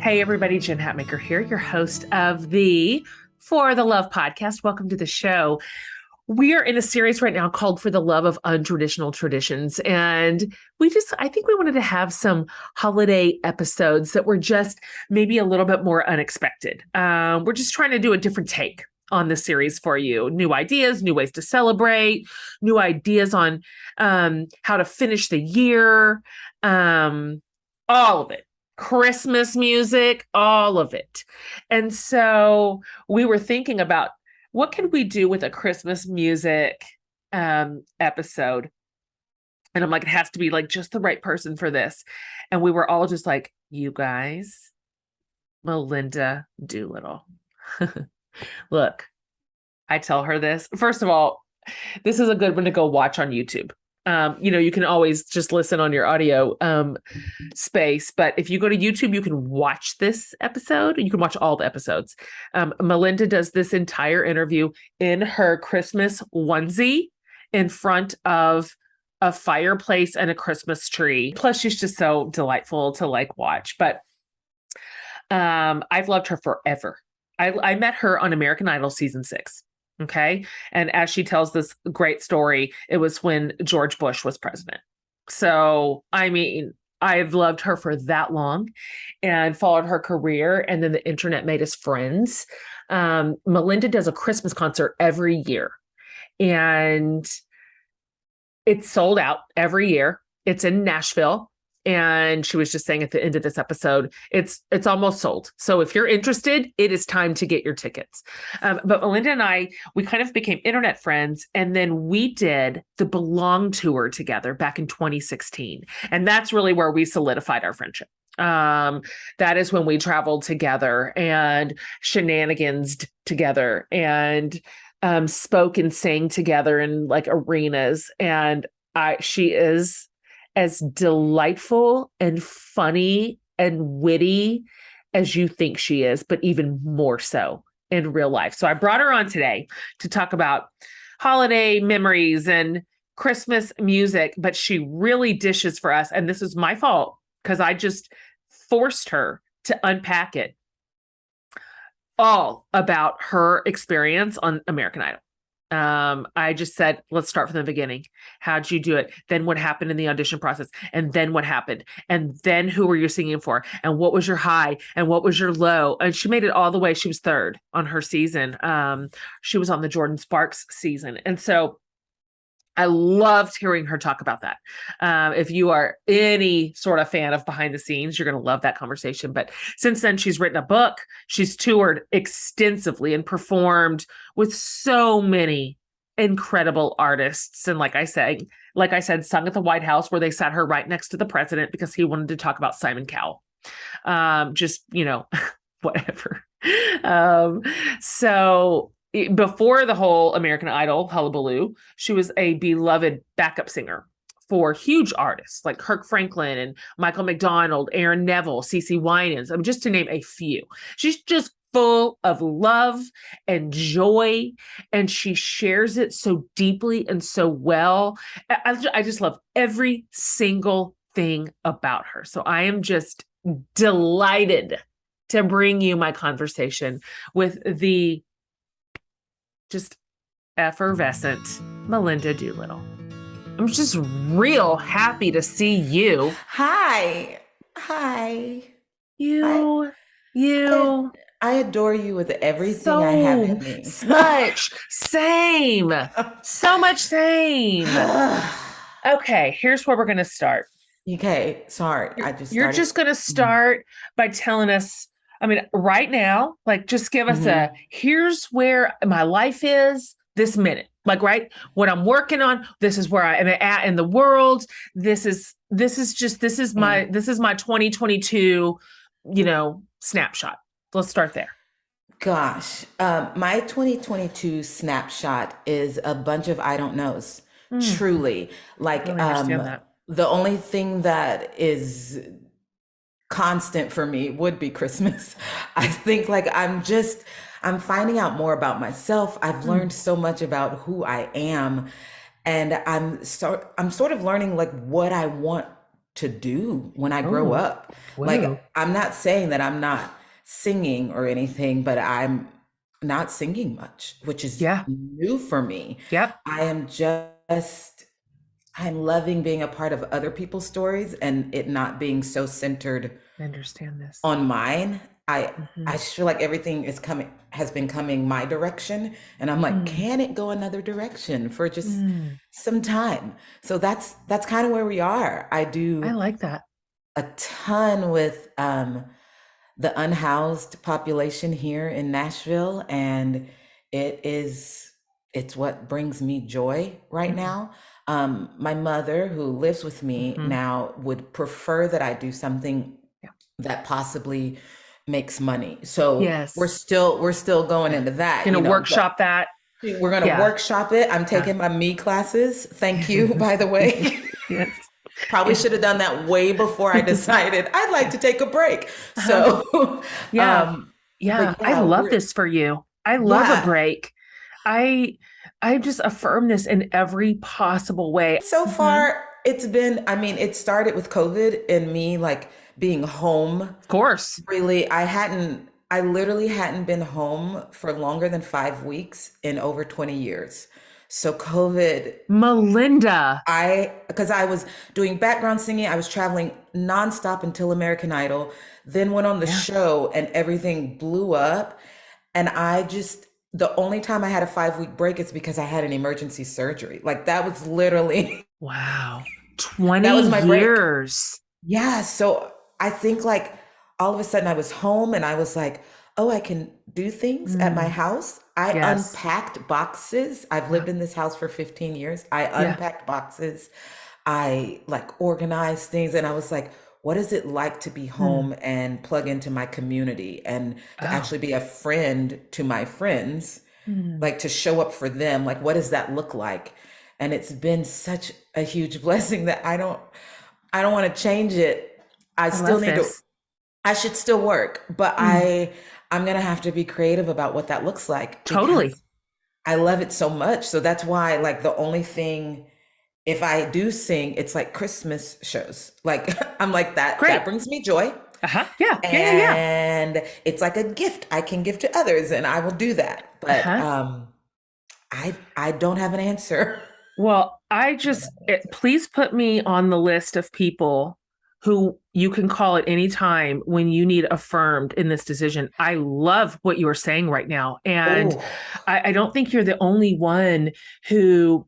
Hey everybody, Jen Hatmaker here, your host of the For the Love podcast. Welcome to the show. We are in a series right now called For the Love of Untraditional Traditions. And I think we wanted to have some holiday episodes that were just maybe a little bit more unexpected. We're just trying to do a different take on the series for you. New ideas, new ways to celebrate, new ideas on how to finish the year, all of it. Christmas music, all of it. And so we were thinking about what can we do with a Christmas music episode? And I'm like, it has to be like just the right person for this. And we were all just like, you guys, Melinda Doolittle. Look, I tell her this. First of all, this is a good one to go watch on YouTube. You can always just listen on your audio space. But if you go to YouTube, you can watch this episode. You can watch all the episodes. Melinda does this entire interview in her Christmas onesie in front of a fireplace and a Christmas tree. Plus, she's just so delightful to watch. But I've loved her forever. I met her on American Idol season 6. Okay. And as she tells this great story, it was when George Bush was president. So, I mean, I've loved her for that long and followed her career. And then the internet made us friends. Melinda does a Christmas concert every year and it's sold out every year. It's in Nashville. And she was just saying at the end of this episode, it's almost sold. So if you're interested, it is time to get your tickets. But Melinda and I, we kind of became internet friends. And then we did the Belong Tour together back in 2016. And that's really where we solidified our friendship. That is when we traveled together and shenanigans together and spoke and sang together in like arenas. And she is as delightful and funny and witty as you think she is, but even more so in real life. So I brought her on today to talk about holiday memories and Christmas music, but she really dishes for us. And this is my fault because I just forced her to unpack it all about her experience on American Idol. I just said, let's start from the beginning. How'd you do it? Then what happened in the audition process? And then what happened? And then who were you singing for? And what was your high? And what was your low? And she made it all the way. She was third on her season. She was on the Jordan Sparks season. And so I loved hearing her talk about that. If you are any sort of fan of behind the scenes, you're going to love that conversation. But since then, she's written a book. She's toured extensively and performed with so many incredible artists. And like I said, sung at the White House where they sat her right next to the president because he wanted to talk about Simon Cowell. Whatever. So before the whole American Idol hullabaloo, she was a beloved backup singer for huge artists like Kirk Franklin and Michael McDonald, Aaron Neville, CeCe Winans, just to name a few. She's just full of love and joy, and she shares it so deeply and so well. I just love every single thing about her. So I am just delighted to bring you my conversation with the just effervescent Melinda Doolittle. I'm just real happy to see you. Hi. You. I adore you with everything I have in me. Much. Same. So much same. Okay, here's where we're going to start. Okay, sorry. You're just going to start by telling us, right now, just give us here's where my life is this minute. Right, what I'm working on, this is where I am at in the world. This is my 2022, snapshot. Let's start there. Gosh, my 2022 snapshot is a bunch of I don't knows. Truly, that. The only thing that is constant for me would be Christmas. I think I'm finding out more about myself. I've learned so much about who I am, and I'm sort of learning what I want to do when I grow Oh, up. Like, whoa. I'm not saying that I'm not singing or anything, but I'm not singing much, which is Yeah. new for me. Yep. I am just, I'm loving being a part of other people's stories and it not being so centered I understand this. on mine. I Hmm. just feel like everything is coming has been coming my direction, and I'm like, Mm. can it go another direction for just Mm. some time? So that's kind of where we are. I I do like that. a ton with the unhoused population here in Nashville, and it is it's what brings me joy right Mm-mm. now. My mother, who lives with me Hmm. now, would prefer that I do something Yeah. that possibly makes money. So Yes. we're still going Yeah. into that, Gonna you know, but workshop that. we're going to Yeah. workshop it. I'm Yeah. taking my me classes. Thank you, by the way. Yes. Probably Yeah. should have done that way before I decided I'd like Yeah. to take a break. Uh-huh. So, Yeah. um, Yeah. but I yeah, love this for you. I love a yeah. break. I I just affirm this in every possible way. So Hmm. far, it's been, I mean, it started with COVID and me like being home. Of course. Really, I literally hadn't been home for longer than 5 weeks in over 20 years. So COVID, Melinda. because I was doing background singing, I was traveling nonstop until American Idol, then went on the Yeah. show and everything blew up. And the only time I had a 5 week break is because I had an emergency surgery. Like that was literally, Wow. that 20 was my break. years. Yeah, so I think like all of a sudden I was home and I was like, oh, I can do things at my Mm. house. I Yes. unpacked boxes. I've lived Yep. in this house for 15 years. I Yeah. unpacked boxes. I like organized things and I was like, what is it like to be Mm. home and plug into my community and to Oh. actually be a friend to my friends, Mm. like to show up for them? Like, what does that look like? And it's been such a huge blessing that I don't want to change it. I I still love need to, this. I should still work, but Mm. I'm gonna have to be creative about what that looks like Totally. because I love it so much. So that's why like the only thing if I do sing, it's like Christmas shows. Like I'm like that Great. brings me joy. Uh-huh. Yeah. Yeah. Yeah. Yeah. And it's like a gift I can give to others and I will do that. But Uh-huh. I don't have an answer. Well, I don't have an answer. please put me on the list of people who you can call at any time when you need affirmed in this decision. I love what you are saying right now. And Oh, I don't think you're the only one who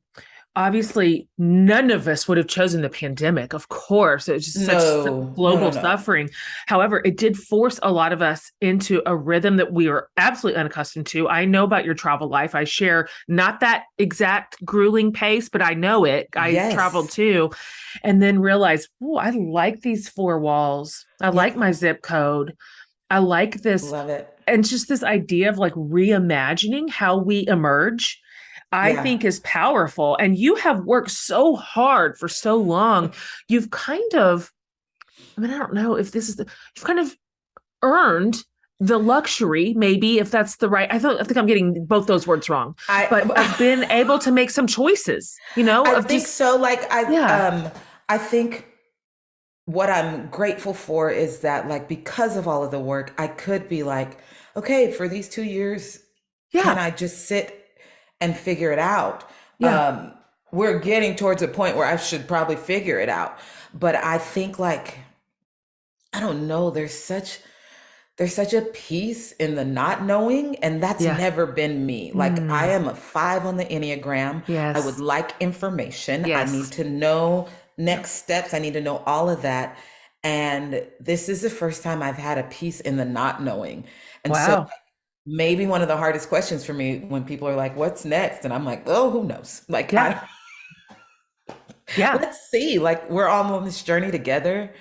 obviously none of us would have chosen the pandemic. Of course, it's just such no, no, no, global no. suffering. However, it did force a lot of us into a rhythm that we are absolutely unaccustomed to. I know about your travel life. I share not that exact grueling pace, but I know it. I traveled Yes. too, and then realized, oh, I like these four walls. I like Yep. my zip code. I like this, Love it. and just this idea of like reimagining how we emerge, I Yeah. think is powerful. And you have worked so hard for so long. You've kind of, I mean, I don't know if this is you've kind of earned the luxury, maybe if that's the right, I think I'm getting both those words wrong, but I've I been able to make some choices, I of think just, so. Like yeah, I think what I'm grateful for is that like because of all of the work, I could be like, okay, for these 2 years, can yeah, I just sit and figure it out? yeah, Um, we're getting towards a point where I should probably figure it out. But I think like, I don't know, there's such a peace in the not knowing, and that's yeah. never been me. Like I Mm, am a 5 on the Enneagram. I would yes, like information. I need yes. to know Yeah. next steps. I need to know all of that. And this is the first time I've had a peace in the not knowing. And so Wow. maybe one of the hardest questions for me when people are like, "What's next?" And I'm like, "Oh, who knows?" Like Yeah. Yeah. let's see. Like we're all on this journey together.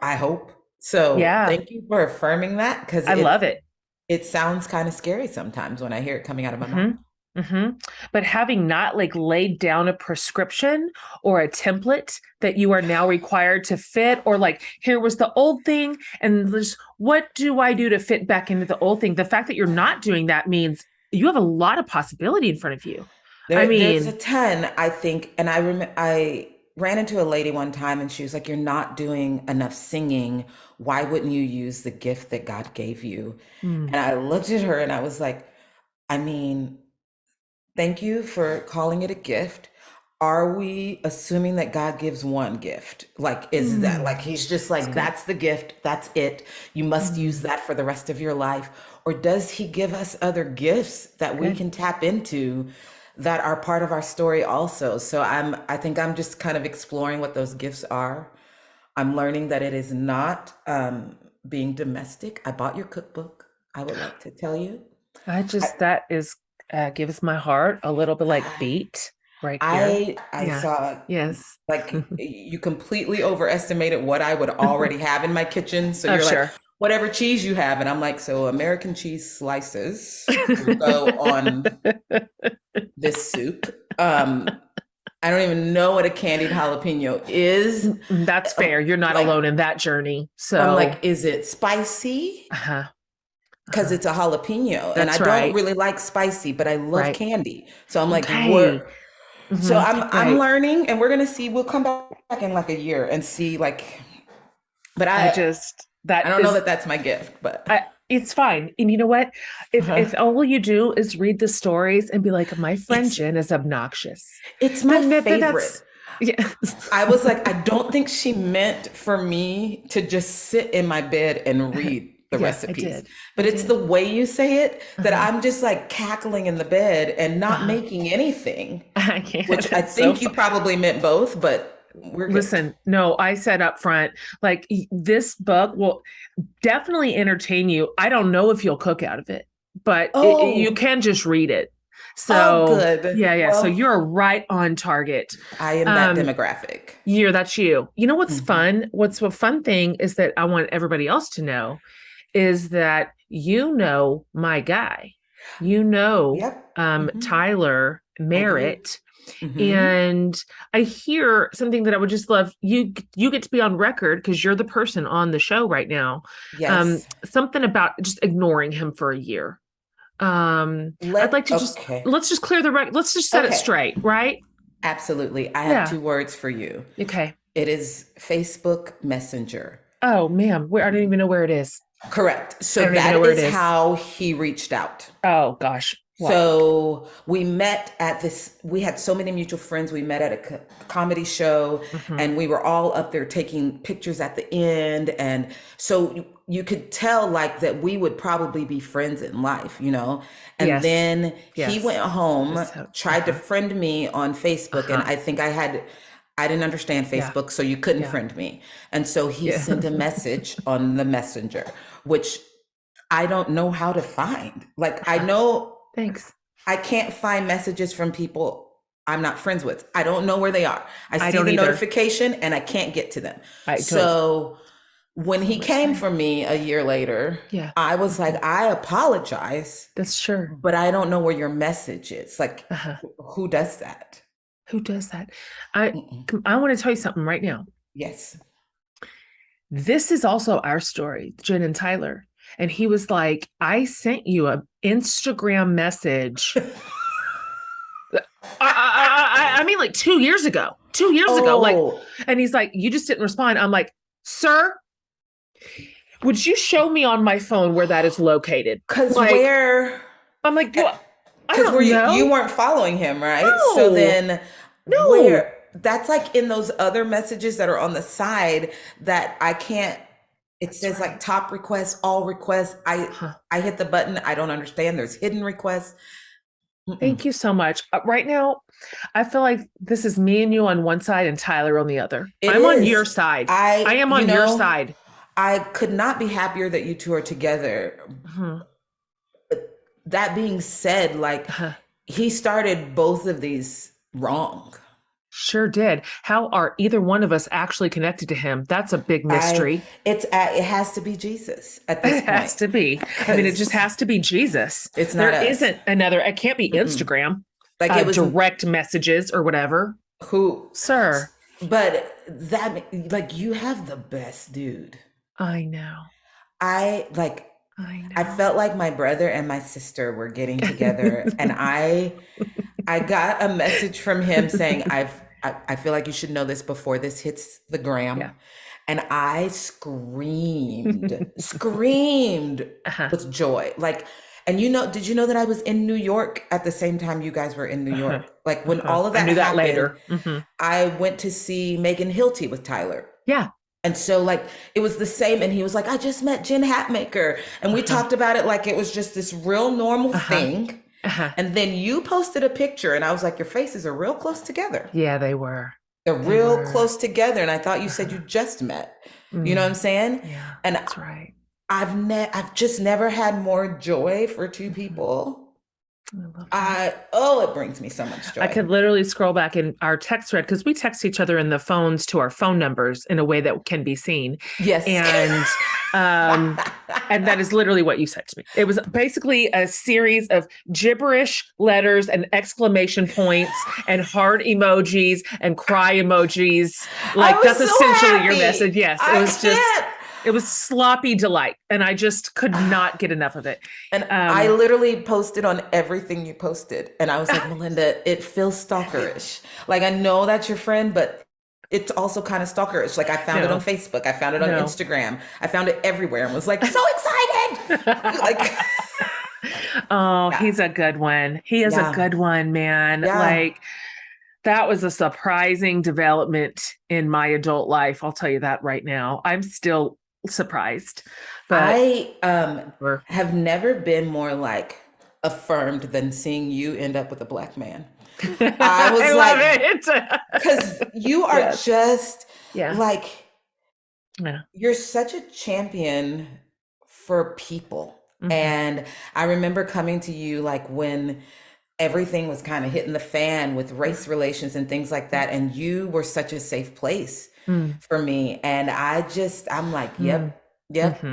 I hope. So Yeah. thank you for affirming that because I love it. it sounds kind of scary sometimes when I hear it coming out of my mouth. Hmm. Hmm. But having not like laid down a prescription or a template that you are now required to fit, or like, here was the old thing, and this, what do I do to fit back into the old thing? The fact that you're not doing that means you have a lot of possibility in front of you. I There's a mean, ton, I think, and I remember. ran into a lady one time and she was like, "You're not doing enough singing. Why wouldn't you use the gift that God gave you?" Mm, And I looked at her and I was like, I mean, thank you for calling it a gift. Are we assuming that God gives one gift? Like, is that like he's just that's like, good. that's the gift, that's it. You must use Mm, that for the rest of your life. Or does he give us other gifts that we good. can tap into that are part of our story also? So I think I'm just kind of exploring what those gifts are. I'm learning that it is not being domestic. I bought your cookbook. I would like to tell you. I, That is, gives my heart a little bit like beat right here. I Yeah. saw Yes. like you completely overestimated what I would already have in my kitchen. So Oh, you're like, sure. whatever cheese you have, and I'm like, so American cheese slices will go on this soup. I don't even know what a candied jalapeno is. That's fair. You're not Like, alone in that journey. I'm like, So, is it spicy? uh-huh, Because uh-huh. it's a jalapeno, and I That's don't right. really like spicy, but I love Right. candy. So I'm like, Okay. what? So Hmm. I'm Right. learning, and we're gonna see. We'll come back in like a year and see. Like, but That I don't know is, that that's my gift, but it's fine. And you know what? If all you do is read the stories and be like, my friend it's Jen is obnoxious, it's my then favorite. that's, yeah. I was like, I don't think she meant for me to just sit in my bed and read the Yeah, I recipes. did. I But it's the did. way you say it that Uh-huh. I'm just like cackling in the bed and not Uh-huh. making anything, I can't. which I That's so think you fun. probably meant both, but we're good. Listen, no, I said up front, like this book will definitely entertain you. I don't know if you'll cook out of it, but you Oh, can just read it. oh, So good. yeah, yeah. So Well, you're right on target. I am that Um, demographic. that's you. You know what's Mhm. fun? What's a fun thing is that I want everybody else to know is that you know my guy. You know Yep. Hmm. Tyler I do. Merritt. Hmm. And I hear something that I would just love you get to be on record because you're the person on the show right now. Yes. Something about just ignoring him for a year. I'd like to just Okay. let's just clear the record. Let's just set it Okay. straight, right? Absolutely. I have Yeah. two words for you. Okay. It is Facebook Messenger. Oh, ma'am, where I don't even know where it is. Correct. I So don't even know that where it is is. how he reached out. Oh gosh. What? So we met at this, we had so many mutual friends. We met at a comedy show Hmm. and we were all up there taking pictures at the end. And so you could tell like that we would probably be friends in life, you know? And Yes. then he Yes. went home, Just how, tried to uh-huh. friend me on Facebook. And Uh-huh. I think I didn't understand Yeah. Facebook, so you couldn't Yeah. friend me. And so he Yeah. sent a message on the messenger, which I don't know how to find. Like, I Uh-huh. know Thanks. I can't find messages from people I'm not friends with. I don't know where they are. I I see don't the either. notification and I can't get to them. I don't. So when So he much came same. for me a year later, Yeah. I was Hmm. like, I apologize, That's sure. but I don't know where your message is. Like, Uh-huh. who does that? Who does that? I Mm-mm. I want to tell you something right now. Yes. This is also our story, Jen and Tyler. And he was like, I sent you an Instagram message. I mean, like 2 years ago. 2 years ago. Like, Oh, and he's like, you just didn't respond. I'm like, sir, would you show me on my phone where that is located? because Like, where? I'm like, do I Because were don't you know. weren't following him, right? So No, then no. where that's like in those other messages that are on the side that I can't it That's says like right. top requests, all requests. Huh. I hit the button. I don't understand. There's hidden requests. Mm-mm. Thank you so much. Right now, I feel like this is me and you on one side and Tyler on the other. It I'm on your is. side. I am You on your know, side. I could not be happier that you two are together. Mhm. That being said, like Uh-huh. he started both of these wrong. Sure did. How are either one of us actually connected to him? That's a big mystery. It has to be Jesus at this It point has to be. I mean, it just because has to be Jesus. it's not There us. isn't another, it can't be Mm-mm. Instagram, Like it was direct messages or whatever. who, Sir, but that like you have the best dude. I know. I like I I know. felt like my brother and my sister were getting together and I got a message from him saying I feel like you should know this before this hits the Yeah. gram. And I screamed Uh-huh. with joy. Like, and did you know that I was in New York at the same time you guys were in New Uh-huh. York? Like when Uh-huh. all of I that knew that happened, later. Hmm. I went to see Megan Hilty with Tyler. Yeah. And so like it was the same. And he was like, I just met Jen Hatmaker. And we Uh-huh. talked about it like it was just this real normal Uh-huh. thing. Uh-huh. And then you posted a picture and I was like, your faces are real close together. Yeah, they were. They're They real were. close together. And I thought you said you Uh-huh. just met. You know what I'm Mm. saying? Yeah, And that's right. I've just never had more joy for two Mhm. people. I love that. It brings me so much I joy. could literally scroll back in our text thread because we text each other in the phones to our phone numbers in a way that can be seen. Yes. And um and that is literally what you said to me. It was basically a series of gibberish letters and exclamation points and heart emojis and cry emojis. I Like was that's so essentially your happy. message. Yes, it I was just can't. it was sloppy delight and I just could not get enough of it. And I Um literally posted on everything you posted. And I was like, Melinda, it feels stalkerish. Like, I know that's your friend, but it's also kind of stalkerish. Like, I found it on no, Facebook, I found it on no. Instagram, I found it everywhere and was like, so excited. Like, Oh, yeah, he's a good one. He is a yeah, good one, man. yeah. Like that was a surprising development in my adult life. I'll tell you that right now. I'm still surprised, but I we're- have never been more like affirmed than seeing you end up with a black man. I was I love like, because it. you are Yes. just Yeah. like, Yeah. you're such a champion for people. Hmm. And I remember coming to you like when everything was kind of hitting the fan with Yeah. race relations and things like that. And you were such a safe place Mm, for me. And I'm like, mm, yep, yep,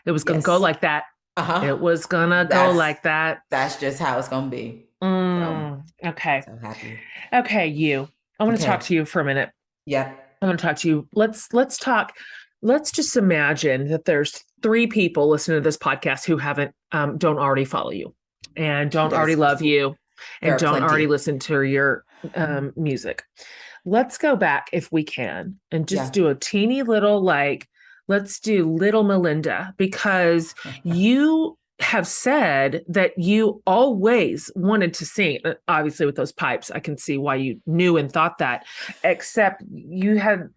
It was gonna go yes. like that. Uh-huh. It was gonna go That's like that. that's just how it's gonna be. So Okay. so happy. Okay, you. I want to talk Okay. to you for a minute. Yep. I want to talk to you. Let's talk. Let's just imagine that there's three people listening to this podcast who haven't don't already follow you and don't already There's love you there and are don't already plenty. listen to your music. Let's go back if we can and just Yeah. do a teeny little like let's do little Melinda because you have said that you always wanted to sing. Obviously, with those pipes, I can see why you knew and thought that, except you had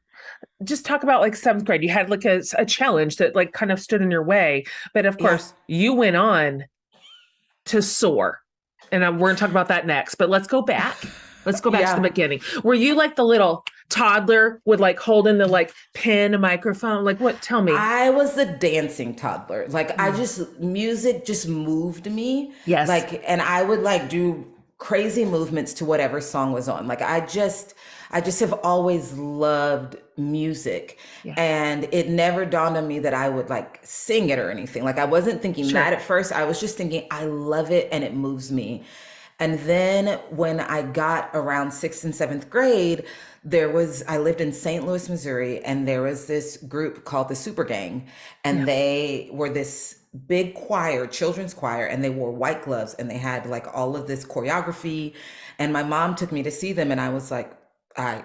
just talk about like seventh grade. You had like a challenge that like kind of stood in your way. But of Yeah. course, you went on to soar. And we're going to talk about that next. But let's go back. Let's go back to the Yeah. beginning. Were you like the little toddler with like holding the like pen microphone? Like what? Tell me. I was the dancing toddler. Like I Mm. just music just moved me. Yes. Like and I would like do crazy movements to whatever song was on. Like I just have always loved music. Yeah. And it never dawned on me that I would like sing it or anything. Like I wasn't thinking that Sure. at first. I was just thinking I love it and it moves me. And then when I got around sixth and seventh grade, I lived in St. Louis, Missouri, and there was this group called the Super Gang. And Yeah. they were this big choir, children's choir, and they wore white gloves and they had like all of this choreography. And my mom took me to see them, and I was like, I,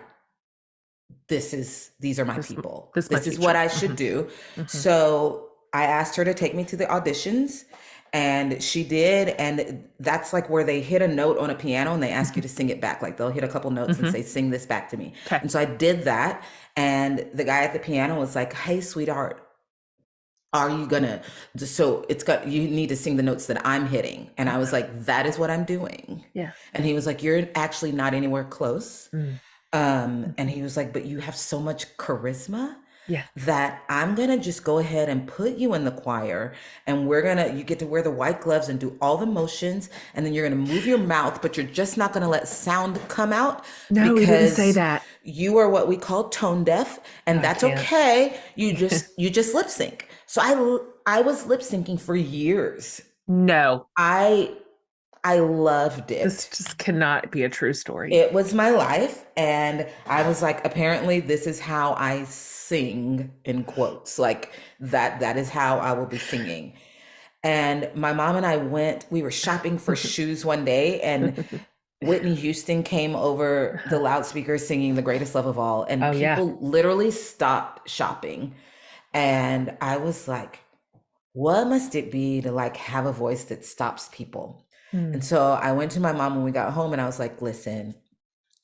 these are my This people. this is my This is what future. I should do. Hmm. So I asked her to take me to the auditions and she did. And that's like where they hit a note on a piano and they ask you to sing it back. Like they'll hit a couple notes and Hmm. say, sing this back to me. Okay. And so I did that. And the guy at the piano was like, hey, sweetheart, are you gonna, so you need to sing the notes that I'm hitting. And I was like, that is what I'm doing. Yeah. And he was like, you're actually not anywhere close. Mm. And he was like, but you have so much charisma Yeah. that I'm gonna just go ahead and put you in the choir and you get to wear the white gloves and do all the motions and then you're gonna move your mouth, but you're just not gonna let sound come out No, he didn't say because that. you are what we call tone deaf No, and I that's can't. okay. You just lip sync. So I was lip syncing for years. No, I loved this it. just cannot be a true story. It was my life. And I was like, apparently this is how I sing in quotes. Like that is how I will be singing. And my mom and I we were shopping for shoes one day and Whitney Houston came over the loudspeaker singing The Greatest Love of All, and Oh yeah. people literally stopped shopping. And I was like, what must it be to like have a voice that stops people? And Mm. so I went to my mom when we got home and I was like, listen,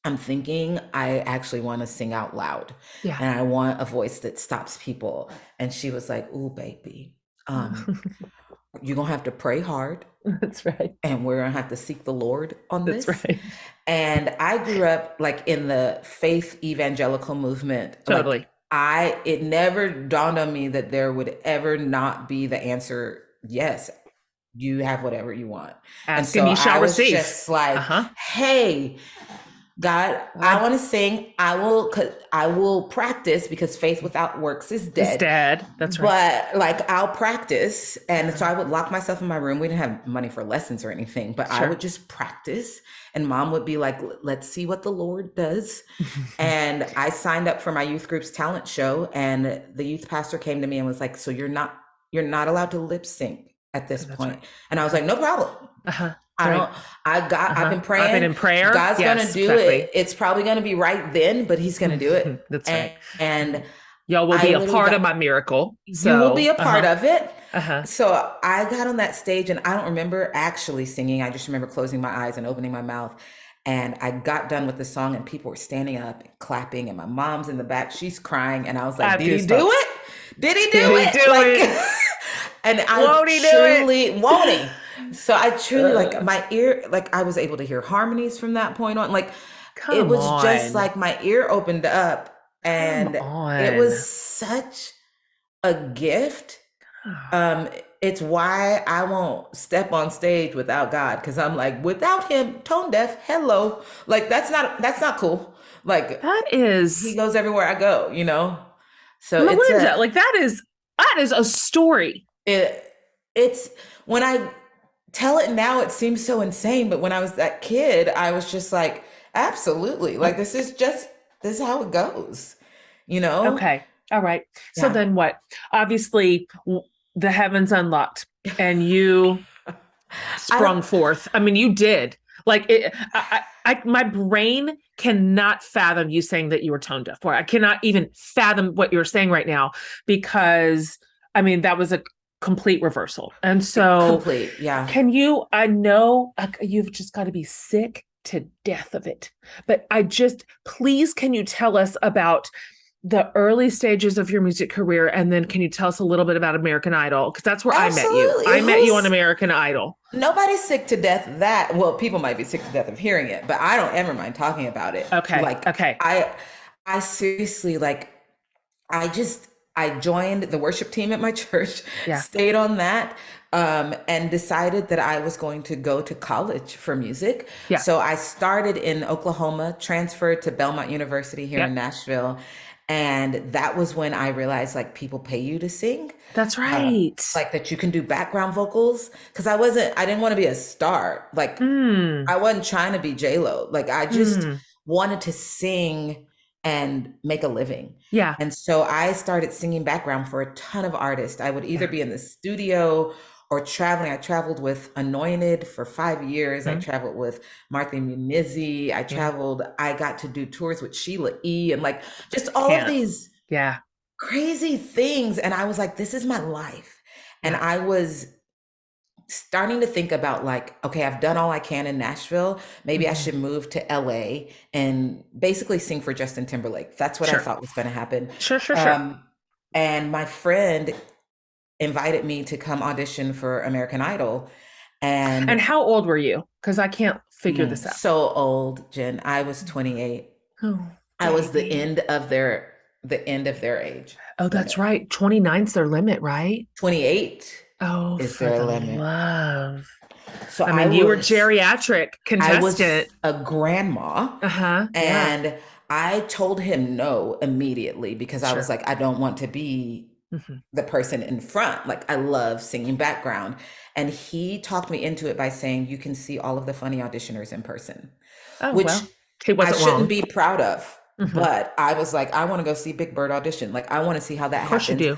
I'm thinking I actually want to sing out loud Yeah. and I want a voice that stops people. And she was like, ooh, baby, you're going to have to pray hard That's right. and we're going to have to seek the Lord on That's this. right. And I grew up like in the faith evangelical movement. Like Totally. it never dawned on me that there would ever not be the answer, yes, you have whatever you want. And Ask so and ye I shall was receive. just like, Uh-huh. hey, God, I God want to sing. I will practice because faith without works is is dead. dead. That's right. But like I'll practice. And so I would lock myself in my room. We didn't have money for lessons or anything, but I would Sure. just practice. And mom would be like, let's see what the Lord does. And I signed up for my youth group's talent show. And the youth pastor came to me and was like, so you're not allowed to lip sync at this That's right. point. And I was like, no problem. Uh-huh. I Right. don't, I've been I've been praying. in prayer. God's going to Yes, do it. exactly. It's probably going to be right then, but he's going to do it. That's And, right. and Y'all will I be a literally part of got, my miracle. you will be So, a part of it. uh-huh. So I got on that stage and I don't remember actually singing. I just remember closing my eyes and opening my mouth. And I got done with the song and people were standing up and clapping and my mom's in the back. She's crying. And I was I like, have did he do goosebumps. it? Did he Did do he it? do it? Like, and I Won't he do it? truly, won't he? So I truly like Uh, my ear, like I was able to hear harmonies from that point on. Like it come was just on. like my ear opened up Come and it was on. such a gift. um it's why I won't step on stage without God, because I'm like, without him, tone deaf, hello, like that's not cool. Like That he is goes everywhere I go, you know. So it's Melinda, like that is a story. it it's when I tell it now it seems so insane, but when I was that kid I was just like, absolutely, like this is how it goes, you know. Okay. All right. So Yeah. then what? Obviously, the heavens unlocked and you I don't sprung forth. I mean, you did. Like my brain cannot fathom you saying that you were tone deaf. Or I cannot even fathom what you're saying right now because I mean that was a complete reversal. And so, complete, yeah. can you? I know you've just got to be sick to death of it, but please, can you tell us about the early stages of your music career, and then can you tell us a little bit about American Idol? Because that's where I met you. Absolutely. I met you on Who's American Idol. Nobody's sick to death that, well, people might be sick to death of hearing it, but I don't ever mind talking about it. Okay. Like Okay. I seriously, like I joined the worship team at my church, Yeah. stayed on that, and decided that I was going to go to college for music. Yeah. So I started in Oklahoma, transferred to Belmont University here in Yep. Nashville. And that was when I realized like people pay you to sing. That's right. Like that you can do background vocals. Cause I didn't want to be a star. Like Mm, I wasn't trying to be J-Lo. Like I just mm, wanted to sing and make a living. yeah. And so I started singing background for a ton of artists. I would either Yeah. be in the studio or traveling. I traveled with Anointed for 5 years. I Mm, traveled with Martha Munizzi. yeah. I got to do tours with Sheila E. and like just all of Can't. these Yeah. crazy things. And I was like, this is my life. And Yeah. I was starting to think about like, okay, I've done all I can in Nashville. Maybe I Mhm. should move to LA and basically sing for Justin Timberlake. That's what I Sure. thought was going to happen. Sure. Sure. Sure. Um, and my friend invited me to come audition for American Idol. And And how old were you? Because I can't figure this out. so old, Jen, I was 28. Oh, I was baby. the end of their age Oh, that's limit. right. 29's their limit, right? 28 Oh, is for their the limit. love. So I mean, you were geriatric I was contestant. a grandma, Uh-huh. Yeah. and I told him no immediately because I was Sure. like, I don't want to be Hmm. the person in front. Like I love singing background. And he talked me into it by saying, you can see all of the funny auditioners in person, Oh, which well, he I wasn't shouldn't wrong. be proud of. Hmm. Of But I was like, I want to go see Big Bird audition. Like I want to see how that course you happens. do.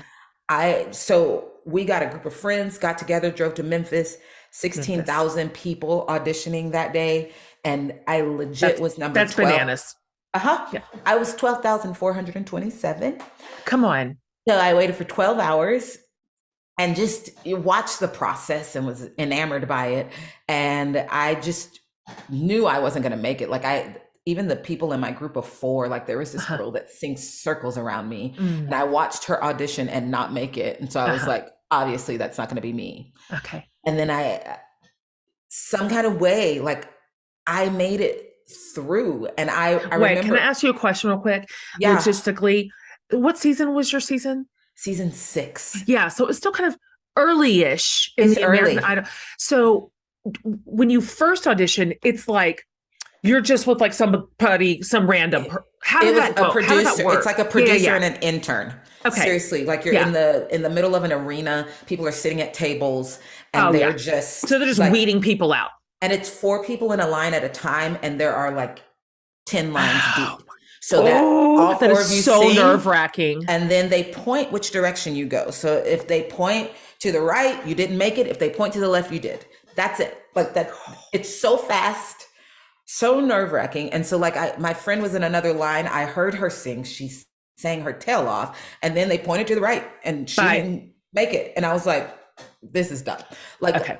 So we got a group of friends, got together, drove to Memphis, Memphis. 16,000 people auditioning that day. And I legit That's was number that's 12. bananas. Uh-huh. Yeah. I was 12,427. Come on. So I waited for 12 hours and just watched the process and was enamored by it. And I just knew I wasn't going to make it. Like even the people in my group of four, like there was this Uh-huh. girl that sings circles around me, and Mm. I watched her audition and not make it. And so I was Uh-huh. like, obviously that's not going to be me. Okay. And then some kind of way, like I made it through. And I Wait, can I remember, ask you a question real quick? yeah, Logistically, what season was your season? season 6. Yeah, so it's still kind of early-ish in It's the American early. Idol. So when you first audition, it's like you're just with like somebody, some random. How It did was that a go? How did that producer. work? It's like a Yeah, yeah, producer yeah. and an intern. Okay. Seriously, like you're Yeah. in the middle of an arena, people are sitting at tables Oh, and they're yeah. just So they're just like, weeding people out. and it's 4 people in a line at a time and there are like 10 lines deep. So that Oh, all that 4 is of you so sing, nerve-wracking. and then they point which direction you go. So if they point to the right, you didn't make it. If they point to the left, you did. That's it. Like that, it's so fast, so nerve-wracking. And so like my friend was in another line. I heard her sing. She sang her tail off, and then they pointed to the right and she Bye. didn't make it. And I was like, this is dumb. Like Okay.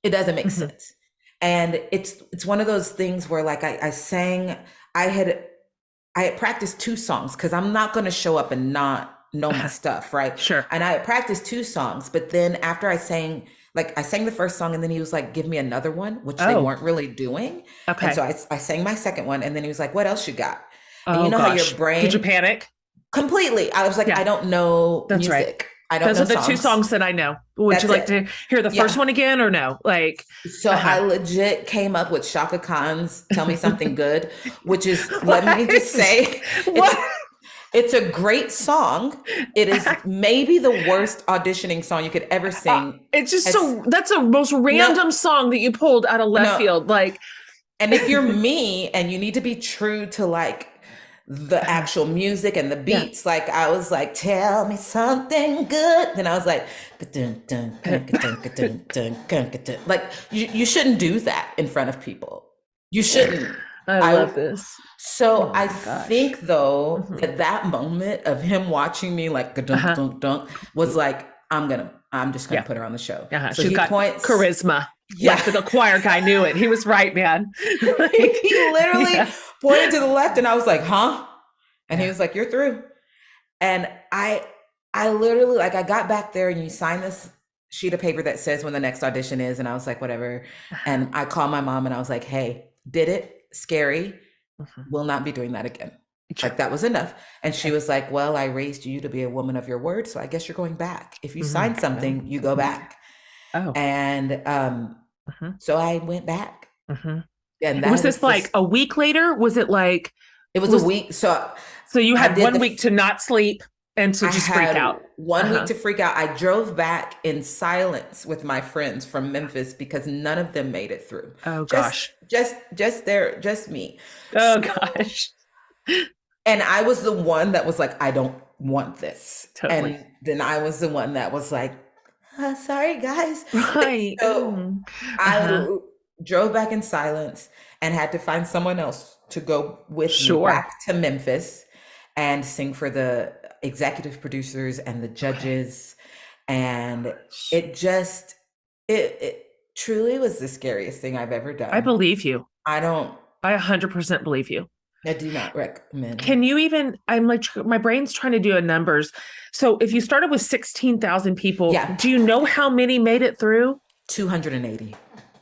it doesn't make Mhm. sense. And it's one of those things where like I sang, I had practiced 2 songs because I'm not going to show up and not know my stuff, right? Sure. And I had practiced 2 songs, but then after I sang the first song, and then he was like, give me another one, which they Oh, weren't really doing. okay. And so I sang my second one, and then he was like, what else you got? And Oh you know how gosh. your Did you brain panic? completely, I was like, Yeah, I don't know that's right. music. I don't Those know are the 2 songs. songs that I know. Would That's you like it. to hear the first Yeah. one again or no? Like, So I legit came up with Shaka Khan's Tell Me Something Good, which is, let me just say, what? it's a great song. It is maybe the worst auditioning song you could ever sing. It's just As, that's the most random no, song that you pulled out of left no. field. Like, And if you're me and you need to be true to like the actual music and the yeah. beats, like I was like, tell me something good. Then I was like, like you shouldn't do that in front of people. You shouldn't. I love this. So Oh I my gosh. think though Mhm. that that moment of him watching me like dunk dunk dunk was like, I'm just gonna Yeah. put her on the show. So She's he got points. charisma. Yeah. Like the choir guy knew it. He was right, man. Like, He literally yeah. pointed to the left and I was like, huh? And he Yeah. was like, you're through. And I literally, like, I got back there and you sign this sheet of paper that says when the next audition is. And I was like, whatever. And I called my mom and I was like, hey, did it, scary, Mhm. will not be doing that again. Sure. Like that was enough. And she was like, well, I raised you to be a woman of your word. So I guess you're going back. If you sign something, you go back. Oh. And so I went back. And that Was this like a week later? Was it like it was a week? So you I had did 1 week to not sleep and to just freak out. 1 week to freak out. I drove back in silence with my friends from Memphis because none of them made it through. Oh gosh. Just me. Oh gosh. And I was the one that was like, I don't want this. Totally. And then I was the one that was like, sorry guys. Right. So I drove back in silence and had to find someone else to go with me back to Memphis and sing for the executive producers and the judges. And it just, it truly was the scariest thing I've ever done. I believe you. I 100% believe you. I do not recommend. Can you even, I'm like, my brain's trying to do a numbers. So if you started with 16,000 people, do you know how many made it through? 280.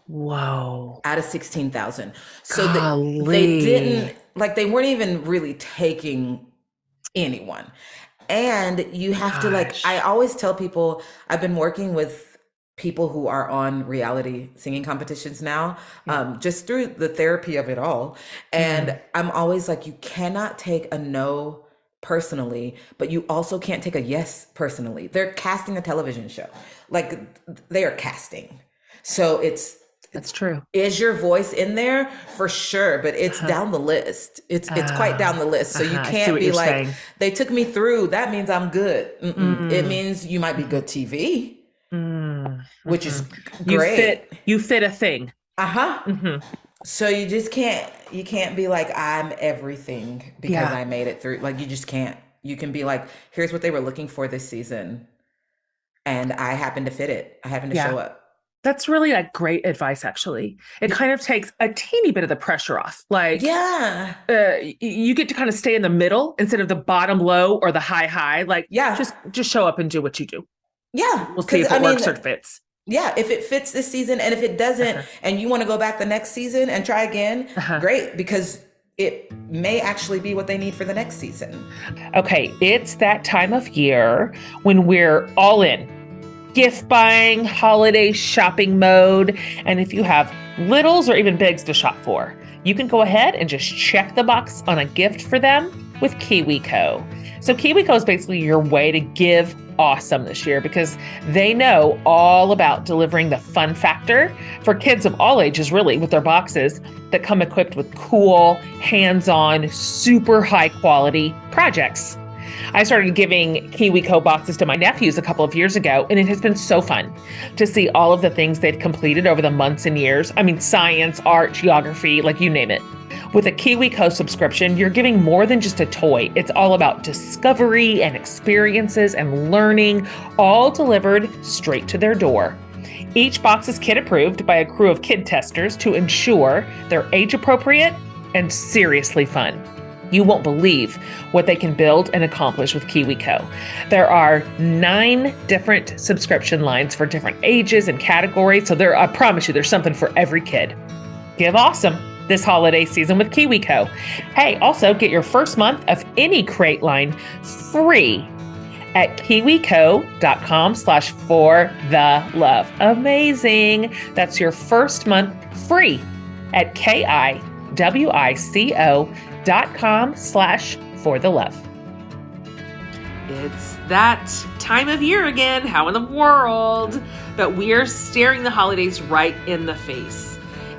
Whoa. Out of 16,000. So they didn't, like, they weren't even really taking anyone. And you have to, like, I always tell people, I've been working with people who are on reality singing competitions now, just through the therapy of it all. And I'm always like, you cannot take a no personally, but you also can't take a yes personally. They're casting a television show. Like, they are casting. So that's true. Is your voice in there? For sure, but it's down the list. It's quite down the list. So you can't be like, saying. They took me through. That means I'm good. It means you might be good TV, which is great. You fit a thing. So you can't be like, I'm everything because Yeah. I made it through. Like, you just can't. You can be like, here's what they were looking for this season, and I happen to fit it. I happen to Yeah. show up. That's really like great advice, actually. It kind of takes a teeny bit of the pressure off. Like, Yeah. you get to kind of stay in the middle instead of the bottom low or the high high. Like, Yeah. just show up and do what you do. Yeah. We'll see Because if I it mean, works or fits. yeah, if it fits this season, and if it doesn't, Uh-huh. and you want to go back the next season and try again, Uh-huh. great, because it may actually be what they need for the next season. Okay, it's that time of year when we're all in gift buying, holiday shopping mode. And if you have littles or even bigs to shop for, you can go ahead and just check the box on a gift for them with Kiwico. So Kiwico is basically your way to give awesome this year because they know all about delivering the fun factor for kids of all ages, really, with their boxes that come equipped with cool, hands-on, super high quality projects. I started giving Kiwico boxes to my nephews a couple of years ago, and it has been so fun to see all of the things they've completed over the months and years. I mean, science, art, geography, like you name it. With a Kiwico subscription, you're giving more than just a toy. It's all about discovery and experiences and learning, all delivered straight to their door. Each box is kid approved by a crew of kid testers to ensure they're age appropriate and seriously fun. You won't believe what they can build and accomplish with Kiwico. There are 9 different subscription lines for different ages and categories, so I promise you there's something for every kid. Give awesome this holiday season with Kiwico. Hey, also get your first month of any crate line free at kiwico.com/forthelove. Amazing. That's your first month free at kiwico.com/forthelove. It's that time of year again. How in the world? But we're staring the holidays right in the face.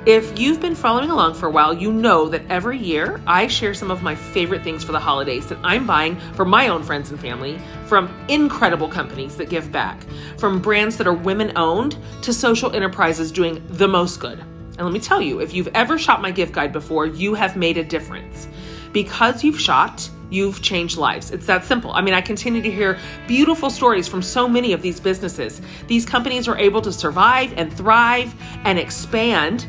If you've been following along for a while, you know that every year I share some of my favorite things for the holidays that I'm buying for my own friends and family from incredible companies that give back, from brands that are women-owned to social enterprises doing the most good. And let me tell you, if you've ever shopped my gift guide before, you have made a difference. Because you've shopped, you've changed lives. It's that simple. I mean, I continue to hear beautiful stories from so many of these businesses. These companies are able to survive and thrive and expand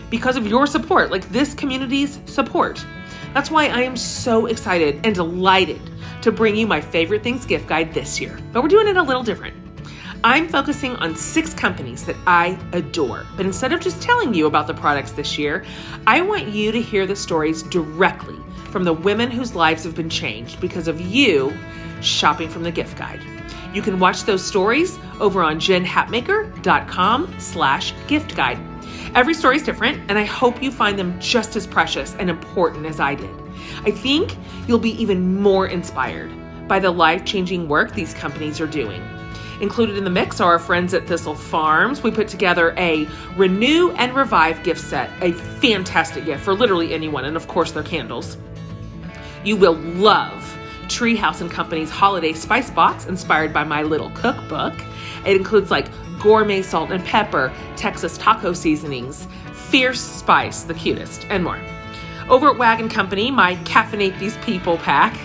because of your support, like this community's support. That's why I am so excited and delighted to bring you my favorite things gift guide this year. But we're doing it a little different. I'm focusing on 6 companies that I adore. But instead of just telling you about the products this year, I want you to hear the stories directly from the women whose lives have been changed because of you shopping from the gift guide. You can watch those stories over on jenhatmaker.com/gift guide. Every story is different, and I hope you find them just as precious and important as I did. I think you'll be even more inspired by the life-changing work these companies are doing. Included in the mix are our friends at Thistle Farms. We put together a Renew and Revive gift set, a fantastic gift for literally anyone, and of course their candles. You will love Treehouse and Company's Holiday Spice Box, inspired by my little cookbook. It includes like gourmet salt and pepper, Texas taco seasonings, fierce spice, the cutest, and more. Over at Wagon Company, my Caffeinate These People pack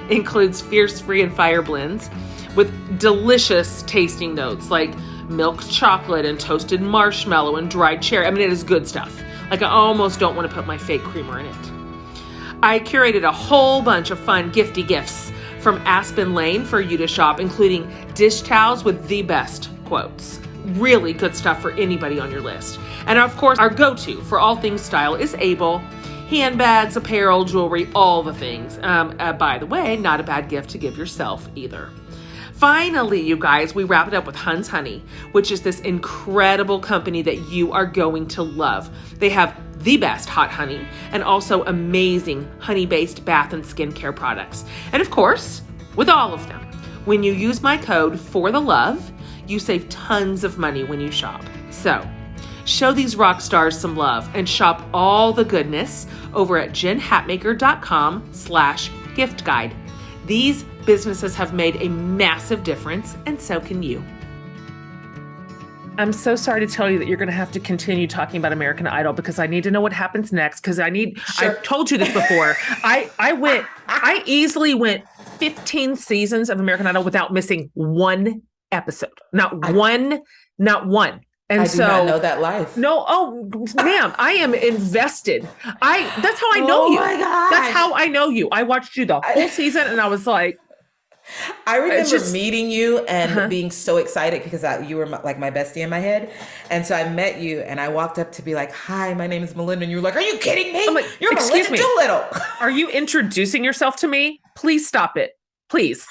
includes fierce free and fire blends with delicious tasting notes like milk chocolate and toasted marshmallow and dried cherry. I mean, it is good stuff. Like, I almost don't want to put my fake creamer in it. I curated a whole bunch of fun gifty gifts from Aspen Lane for you to shop, including dish towels with the best quotes. Really good stuff for anybody on your list. And of course, our go-to for all things style is Able. Handbags, apparel, jewelry, all the things. By the way, not a bad gift to give yourself either. Finally, you guys, we wrap it up with Hunt's Honey, which is this incredible company that you are going to love. They have the best hot honey and also amazing honey-based bath and skincare products. And of course, with all of them, when you use my code FORTHELOVE, you save tons of money when you shop. So show these rock stars some love and shop all the goodness over at jenhatmaker.com/gift guide. These businesses have made a massive difference, and so can you. I'm so sorry to tell you that you're going to have to continue talking about American Idol because I need to know what happens next. Because I've Sure. told you this before. I easily went 15 seasons of American Idol without missing one episode. Not I one, not one. And I do not so, know that life. no, oh, ma'am, I am invested. That's how I know Oh you. my That's gosh. how I know you. I watched you the whole season and I was like, I it's remember just, meeting you and uh-huh. being so excited because you were like my bestie in my head. And so I met you and I walked up to be like, hi, my name is Melinda. And you were like, are you kidding I'm me? like, You're excuse Melinda me. Doolittle. Are you introducing yourself to me? Please stop it. Please.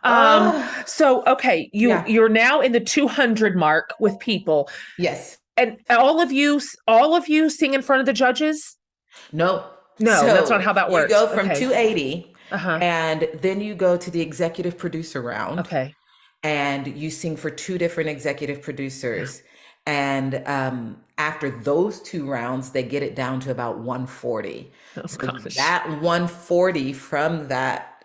Oh, So okay, yeah. you're now in the 200 mark with people. Yes. And all of you sing in front of the judges? No. No, that's not So how that you works. go from Okay. 280 Uh-huh. and then you go to the executive producer round Okay. and you sing for two different executive Yeah. producers. And after those two rounds, they get it down to about 140. Oh So gosh. that 140 from that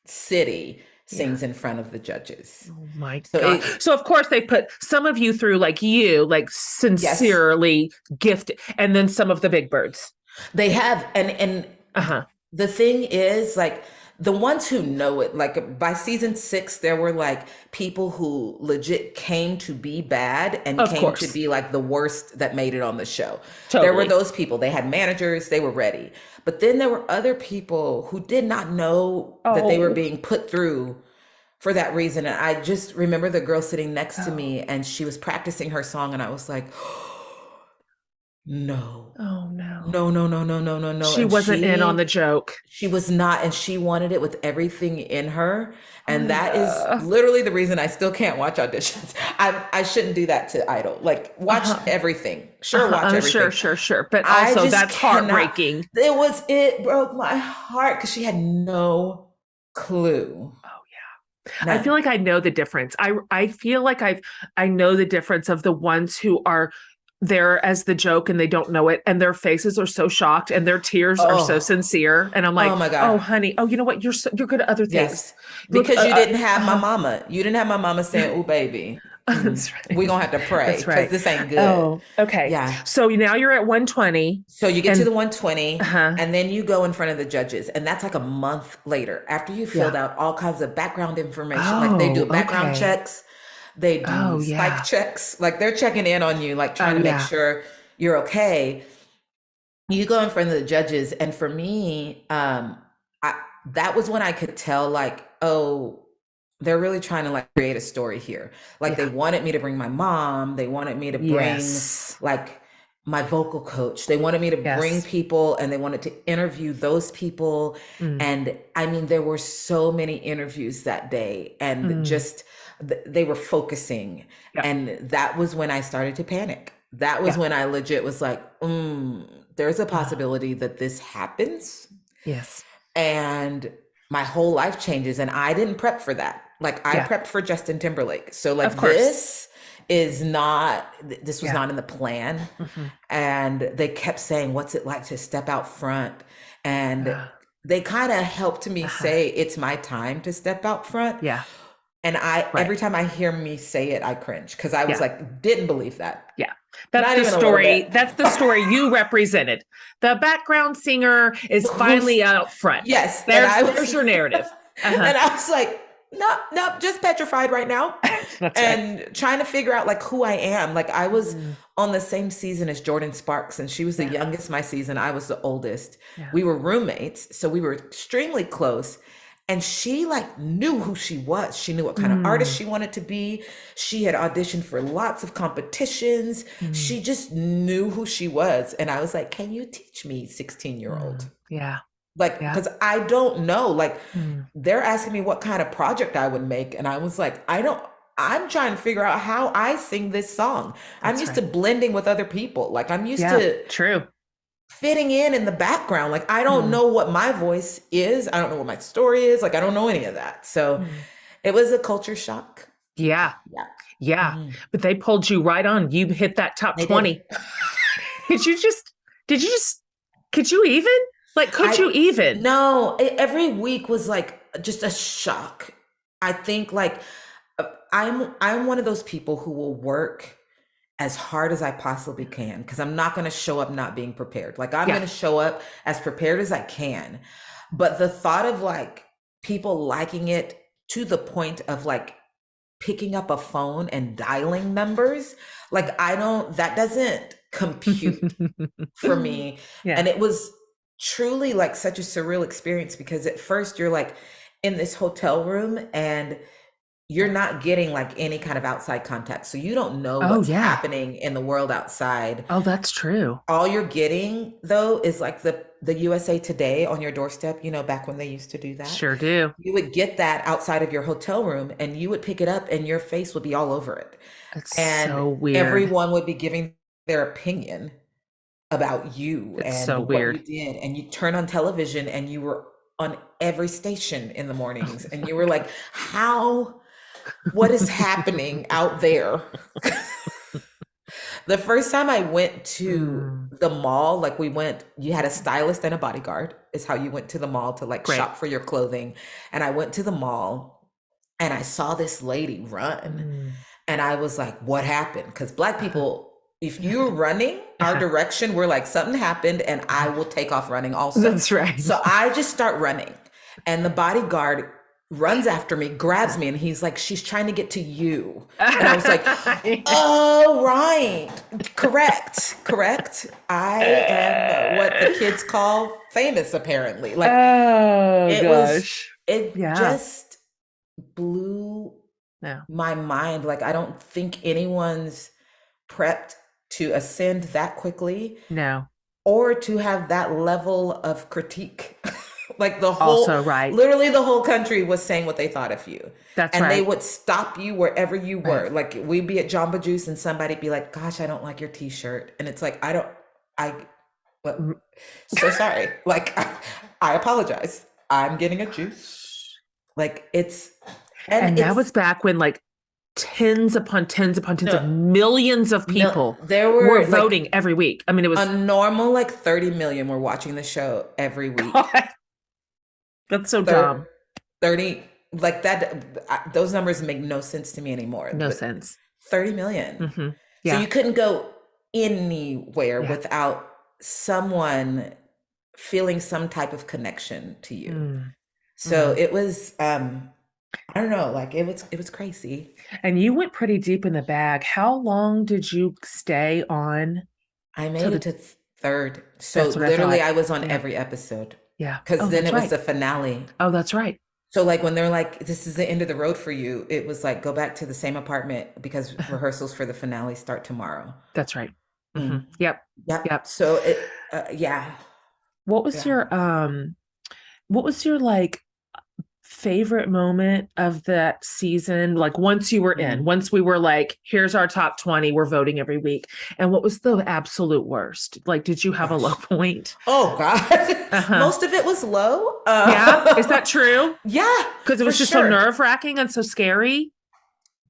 city Yeah. sings in front of the judges. Oh my So God. it, So of course they put some of you through like you, like yes, sincerely gifted, and then some of the big birds. they have. And Uh-huh. the thing is, like, the ones who know it, like by season 6, there were like people who legit came to be bad and Of came to course. be like the worst that made it on the show. There were Totally. those people, they had managers, they were ready. But then there were other people who did not know that they were Oh. being put through for that reason. And I just remember the girl sitting next to Oh. me and she was practicing her song, and I was like, no, Oh no. no, no, no, no, no, no, no. She And wasn't in on the joke. she was not, and she wanted it with everything in her. And that is Uh, literally the reason I still can't watch auditions. I shouldn't do that to Idol. Like, watch uh-huh. everything. Sure, watch Sure, everything. sure, sure. But I also just that's cannot. heartbreaking. It broke my heart because she had no clue. Oh yeah. I feel None. like I know the difference. I feel like I know the difference of the ones who are there as the joke and they don't know it and their faces are so shocked and their tears are so Oh, sincere and I'm oh like, my "Oh God. honey, oh you know what? You're good at other things." Yes. Look Because you didn't have my uh-huh. mama. You didn't have my mama saying, oh, baby, That's we right. gonna have to pray That's because right. this ain't good. Oh, okay. Yeah. So now you're at 120 So you get to the and 120 uh-huh. and then you go in front of the judges. And that's like a month later after you filled Yeah. out all kinds of background information. Like, they do Oh, background okay. checks, they do Oh psych yeah. checks. Like, they're checking in on you, like trying Oh to make yeah. sure you're okay. You go in front of the judges. And for me, I, that was when I could tell, like, oh, they're really trying to like create a story here. Like, they Yeah. wanted me to bring my mom, they wanted me to bring Yes. like my vocal coach, they wanted me to bring Yes. people, and they wanted to interview those people. Mm, And I mean, there were so many interviews that day, and mm. just they were focusing. Yeah. And that was when I started to panic. That was Yeah. when I legit was like, there's a Oh, possibility that this happens. yes. And my whole life changes. And I didn't prep for that. Like, I Yeah. prepped for Justin Timberlake. So Of like, course. this was Yeah. not in the plan. Hmm. And they kept saying, what's it like to step out front? And Uh, they kind of helped me uh-huh. say, it's my time to step out front. Yeah. And Right. every time I hear me say it, I cringe because I was Yeah. like, didn't believe that. Yeah. That's Not the even a little story. bit. That's the story you represented. The background singer is Who's finally out front. Yes, and There's I was there's your narrative. Uh-huh. and I was like, no, no, just petrified right now. That's right. And trying to figure out like who I am. Like, I was Mm, on the same season as Jordan Sparks, and she was the yeah. youngest my season. I was the oldest. Yeah. We were roommates, so we were extremely close. And she like knew who she was. She knew what kind of artist Mm, she wanted to be. She had auditioned for lots of competitions. mm, She just knew who she was. And I was like, can you teach me, 16-year-old? yeah. Like, Yeah. because I don't know. Like, Mm, they're asking me what kind of project I would make. And I was like, I'm trying to figure out how I sing this song. I'm that's used to right. blending with other people. Like, I'm used Yeah. to True. fitting in the background. Like, I don't Mm, know what my voice is. I don't know what my story is. Like, I don't know any of that. So mm. it was a culture shock. Yeah. Yeah. Yeah. Mhm. But they pulled you right on. You hit that top They did. 20. Did you just, did you just, could you even? Like, could I you even? No, every week was like just a shock. I think like I'm one of those people who will work as hard as I possibly can, because I'm not going to show up not being prepared. Like I'm going Yeah. to show up as prepared as I can. But the thought of like people liking it to the point of like picking up a phone and dialing numbers, like I don't, that doesn't compute for me. Yeah. And it was truly like such a surreal experience because at first you're like in this hotel room and you're not getting like any kind of outside contact. So you don't know Oh, what's yeah. happening in the world outside. Oh, that's true. All you're getting though is like the USA Today on your doorstep, you know, back when they used to do that. Sure do. You would get that outside of your hotel room and you would pick it up and your face would be all over it. It's And so weird. everyone would be giving their opinion about you It's and so what you weird. did. And you turn on television and you were on every station in the mornings and you were like, how, what is happening out there? The first time I went to Mm, the mall, like we went, you had a stylist and a bodyguard, is how you went to the mall to like great. shop for your clothing. And I went to the mall and I saw this lady run. Mm. And I was like, what happened? Because Black Uh-huh. people, if you're running our Uh-huh. direction, we're like, something happened and I Uh-huh. will take off running also. That's right. So I just start running. And the bodyguard runs after me, grabs me, and he's like, she's trying to get to you. And I was like, oh, right. Correct. Correct. I am what the kids call famous, apparently. Like Oh it was, gosh. it Yeah. just blew No. my mind. Like I don't think anyone's prepped to ascend that quickly No. or to have that level of critique. Like the whole, Also right. literally the whole country was saying what they thought of you. That's And they right. would stop you wherever you Right. were. Like we'd be at Jamba Juice and somebody'd be like, gosh, I don't like your t-shirt. And it's like, I, Mm. so sorry. Like, I apologize. I'm getting a juice. Like it's, and And that it's, was back when like tens upon tens upon tens of no, millions of no, people there were were like voting every week. I mean, it a was normal, like 30 million were watching the show every week. God, that's so Thir- dumb. 30, like that, those numbers make no sense to me anymore. No But sense. 30 million. Hmm. So Yeah. you couldn't go anywhere Yeah. without someone feeling some type of connection to you. Mm. So Mm. it was I don't know, like it was crazy. And you went pretty deep in the bag. How long did you stay on I till made it the to third. So that's what I literally thought. I was on Yeah. every episode Yeah. because Oh, then that's it was right. the finale. Oh, that's right. So like when they're like, this is the end of the road for you, it was like go back to the same apartment because rehearsals for the finale start tomorrow. That's right. Hmm. Mm. Yep. Yep. Yep. So it yeah. What was Yeah. your like favorite moment of that season? Like once you were in, Mm. once we were like, here's our top 20, we're voting every week. And what was the absolute worst? Like, did you have a low Gosh. point? Oh God. Uh-huh. Most of it was low. Yeah. Is that true? Yeah, Because it for was just so sure. nerve-wracking and so scary.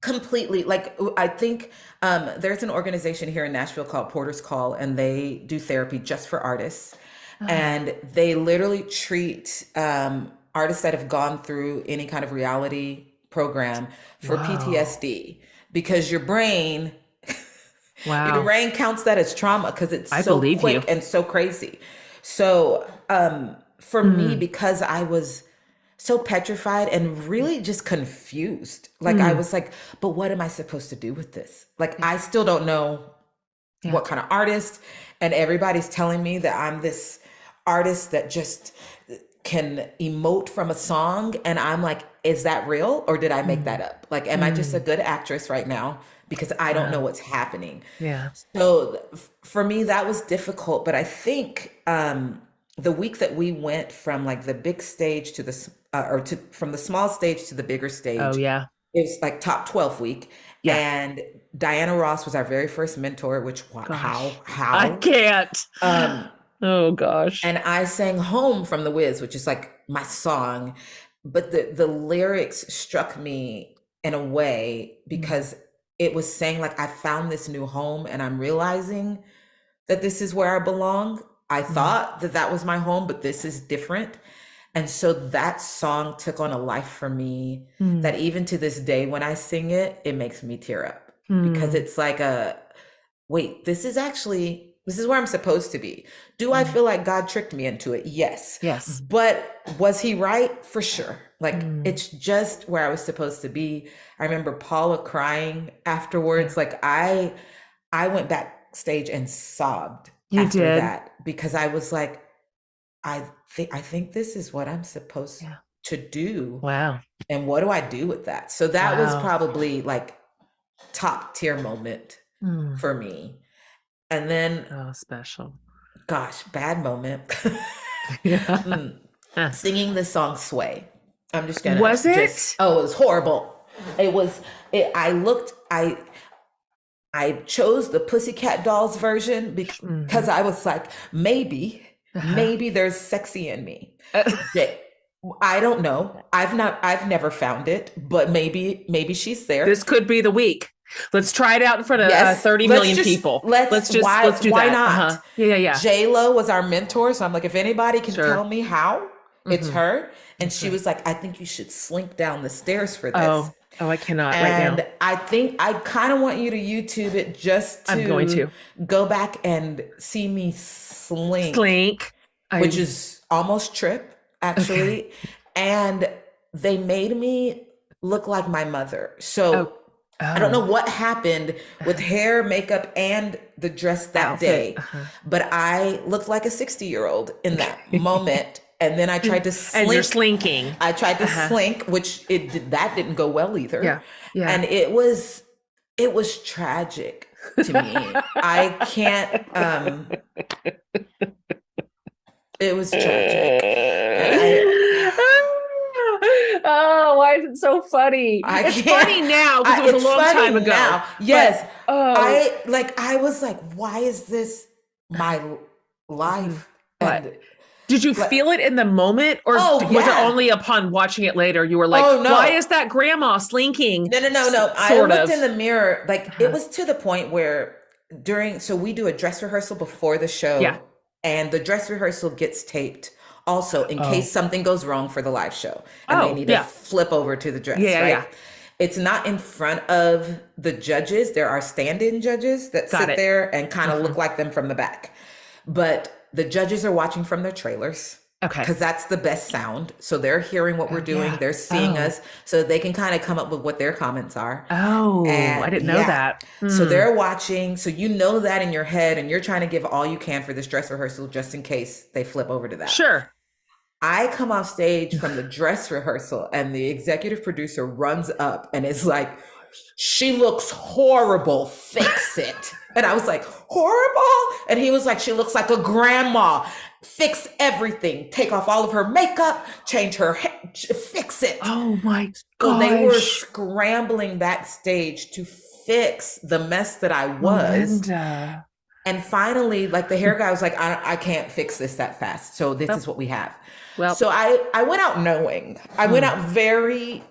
Completely. Like I think there's an organization here in Nashville called Porter's Call, and they do therapy just for artists. And they literally treat artists that have gone through any kind of reality program for Wow. PTSD because your brain Wow. counts that as trauma because it's I so believe quick you. and so crazy. So for me, because I was so petrified and really just confused, like I was like, but what am I supposed to do with this? Like I still don't know Yeah. what kind of artist, and everybody's telling me that I'm this artist that just can emote from a song, and I'm like, is that real or did I make that up? Like am I just a good actress right now because I don't know Wow. what's happening? Yeah. So for me that was difficult, but I think the week that we went from like the big stage to from the small stage to the bigger Oh, stage, yeah. it was like top 12 week. Yeah. And Diana Ross was our very first mentor, which Gosh. I how? can't. Oh, gosh. And I sang Home from The Wiz, which is like my song. But the lyrics struck me in a way because it was saying like, I found this new home and I'm realizing that this is where I belong. I thought that that was my home, but this is different. And so that song took on a life for me that even to this day, when I sing it, it makes me tear up because it's like wait, this is where I'm supposed to be. Do I feel like God tricked me into it? Yes. Yes. But was he right? For sure. Like, it's just where I was supposed to be. I remember Paula crying afterwards. Yeah. Like, I went backstage and sobbed You after did. that, because I was like, I think this is what I'm supposed to do. Wow. And what do I do with that? So that was Wow. probably like top tier moment for me. And then, Oh, special. gosh, bad moment. Yeah. Singing the song Sway. I'm just gonna Was it? Oh, it was horrible. I chose the Pussycat Dolls version because I was like, maybe there's sexy in me. I don't know. I've never found it, but maybe she's there. This could be the week. Let's try it out in front of 30 million people. Let's do why that. Not? Yeah. J-Lo was our mentor. So I'm like, if anybody can tell me how, it's her. And she was like, I think you should slink down the stairs for this. Oh, I cannot right now. And I think I kind of want you to YouTube it just to, I'm going to go back and see me slink. Which is almost trip, actually. Okay. And they made me look like my mother. So I don't know what happened with hair, makeup, and the dress that day, but I looked like a 60-year-old in that moment. And then I tried to slink. And you're slinking. I tried to slink, which that didn't go well either. Yeah. And it was tragic to me. I can't. It was tragic. Oh, why is it so funny? It's funny now because it was a long time ago. Now. Yes. I was like, why is this my life? And did you feel it in the moment, or was it only upon watching it later you were like, why is that grandma slinking? No. I looked in the mirror. Like, it was to the point where so we do a dress rehearsal before the show. Yeah. And the dress rehearsal gets taped also in case something goes wrong for the live show. And they need to flip over to the dress, right? Yeah. It's not in front of the judges. There are stand-in judges that sit there and kind of look like them from the back. But the judges are watching from their trailers. Okay. Because that's the best sound. So they're hearing what we're doing. They're seeing us. So they can kind of come up with what their comments are. Oh, and I didn't know that. So they're watching. So you know that in your head, and you're trying to give all you can for this dress rehearsal just in case they flip over to that. Sure. I come off stage from the dress rehearsal, and the executive producer runs up and is like, she looks horrible. Fix it. And I was like, horrible? And he was like, she looks like a grandma. Fix everything. Take off all of her makeup, change her hair, fix it. Oh my God. So they were scrambling backstage to fix the mess that I was. Melinda. And finally, like, the hair guy was like, I can't fix this that fast. So this is what we have. Well, so I went out knowing. I went out very,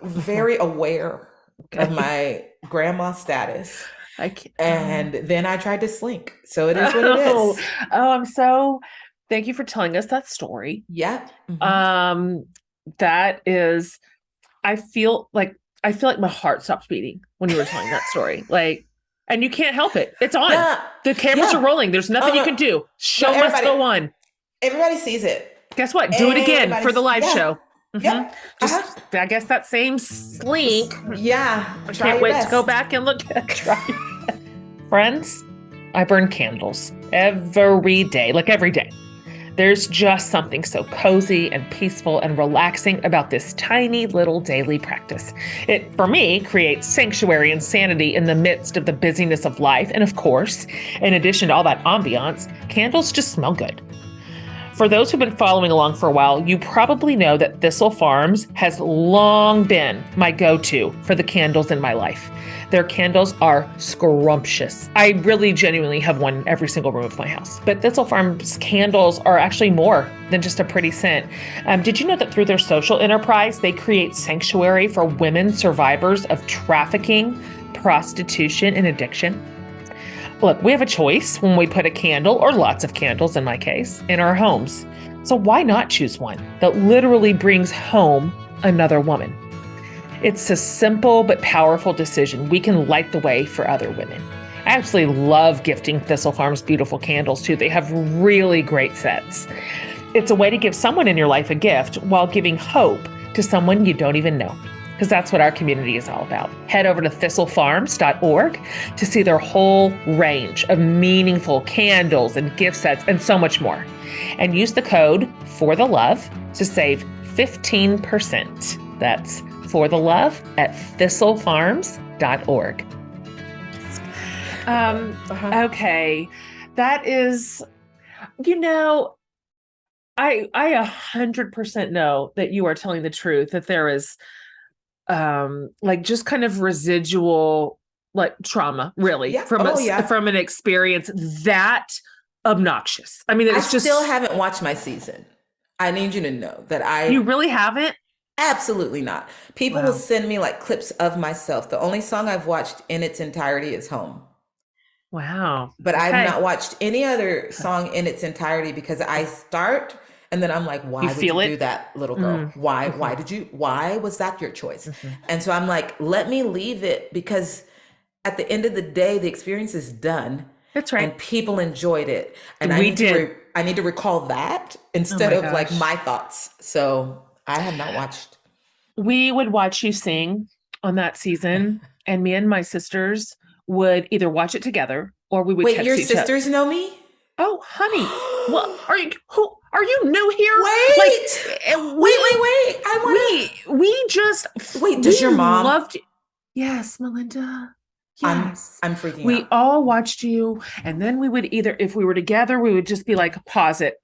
very aware of my grandma status. And then I tried to slink. So it is what it is. Thank you for telling us that story. Yeah. That is, I feel like my heart stopped beating when you were telling that story. Like, and you can't help it. It's on. Yeah. The cameras are rolling. There's nothing you can do. Show must go on. Everybody sees it. Guess what? Do it again for the live show. Yeah. Just, I guess that same slink. Yeah. I can't wait to go back and look at it. Friends, I burn candles every day, like every day. There's just something so cozy and peaceful and relaxing about this tiny little daily practice. It, for me, creates sanctuary and sanity in the midst of the busyness of life. And of course, in addition to all that ambiance, candles just smell good. For those who've been following along for a while, you probably know that Thistle Farms has long been my go-to for the candles in my life. Their candles are scrumptious. I really genuinely have one in every single room of my house. But Thistle Farms candles are actually more than just a pretty scent. Did you know that through their social enterprise, they create sanctuary for women survivors of trafficking, prostitution, and addiction? Look, we have a choice when we put a candle, or lots of candles in my case, in our homes. So why not choose one that literally brings home another woman? It's a simple but powerful decision. We can light the way for other women. I absolutely love gifting Thistle Farms beautiful candles too. They have really great sets. It's a way to give someone in your life a gift while giving hope to someone you don't even know. Because that's what our community is all about. Head over to thistlefarms.org to see their whole range of meaningful candles and gift sets and so much more. And use the code For the Love to save 15%. That's For the Love at thistlefarms.org. Okay. That is, I 100% know that you are telling the truth, that there is like just kind of residual like trauma, really, Yeah. from from an experience that obnoxious. I mean, it's I still haven't watched my season. I need you to know that You really haven't? absolutely not. People will Wow. send me like clips of myself. The only song I've watched in its entirety is Home. Wow. But I've Okay. not watched any other song in its entirety because I start and then I'm like, You why would feel you it? do that, little girl? Why? Mhm. Why was that your choice? Mhm. And so I'm like, let me leave it because at the end of the day, the experience is done That's right. and people enjoyed it. And We did. I need to recall that Oh instead my of like gosh. my thoughts. So I have not watched. We would watch you sing on that season, and me and my sisters would either watch it together or we would Wait, your text each other. sisters know me? Oh, honey. Well, are you new here? Like Wait, wait. I want we just to. Wait, we does your mom? loved. Yes, Melinda. Yes. I'm freaking We out. all watched you, and then we would either, if we were together, we would just be like, pause it.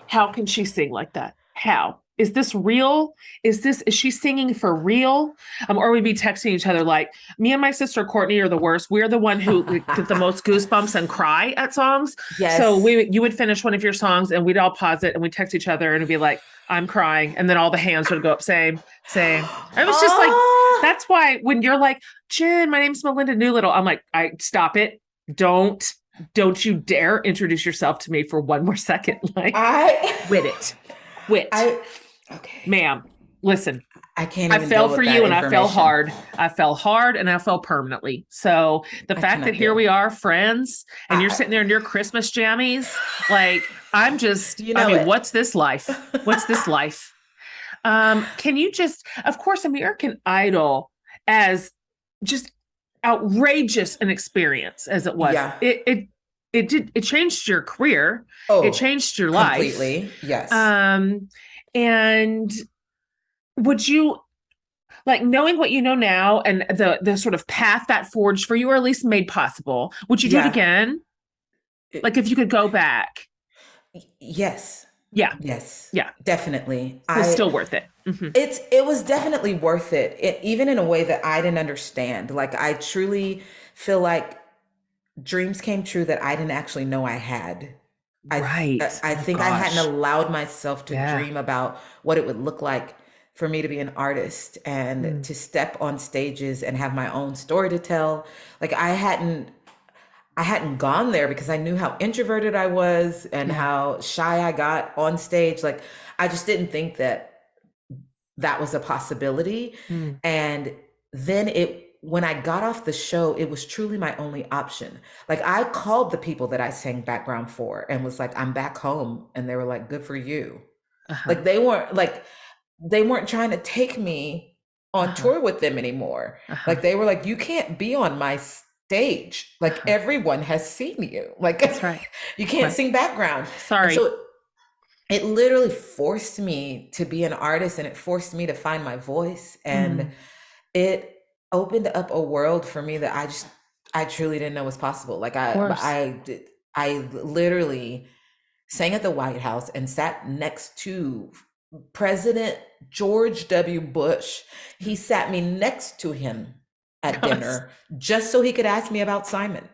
How can she sing like that? How? Is this real? Is she singing for real? Or we'd be texting each other like, me and my sister Courtney are the worst. We're the one who like, get the most goosebumps and cry at songs. So Yes. you would finish one of your songs and we'd all pause it and we'd text each other and it'd be like, I'm crying. And then all the hands would go up, same, same. I was just like, Oh, that's why when you're like, Jen, my name's Melinda Doolittle, I'm like, I stop it. Don't you dare introduce yourself to me for one more second. Like, I, quit it. Quit. I, okay. Ma'am, listen, I can't I even fell deal for with that you and I fell information. hard. I fell hard and I fell permanently. So the I fact that cannot here deal. we are, friends, and you're I, sitting there in your Christmas jammies, like, you I know mean, it. what's this life? What's this life? Can you just, of course, American Idol, as just outrageous an experience as it was, Yeah. it changed your career, it Oh, changed your life. completely. Yes. Um, and would you, like, knowing what you know now and the sort of path that forged for you, or at least made possible, would you do it Yeah. again? Like if you could go back? Yes. Yeah, Yes. yeah, Definitely. it was still worth it. It was definitely worth it, even in a way that I didn't understand. Like I truly feel like dreams came true that I didn't actually know I had. Right. I Oh think I hadn't gosh. allowed myself to Yeah. dream about what it would look like for me to be an artist and Mm, to step on stages and have my own story to tell. Like I hadn't gone there because I knew how introverted I was and yeah. how shy I got on stage. Like I just didn't think that that was a possibility. Mm, And then when I got off the show, it was truly my only option. Like I called the people that I sang background for and was like, I'm back home. And they were like, good for you. uh-huh. Like they weren't trying to take me on Uh-huh. tour with them anymore. Uh-huh. Like they were like, you can't be on my stage. Like Uh-huh. everyone has seen you. Like That's right. you can't Right. sing background. And Sorry. so it literally forced me to be an artist and it forced me to find my voice and Mm, it opened up a world for me that I truly didn't know was possible. Like of course. I literally sang at the White House and sat next to President George W. Bush. He sat me next to him at Gosh, dinner just so he could ask me about Simon.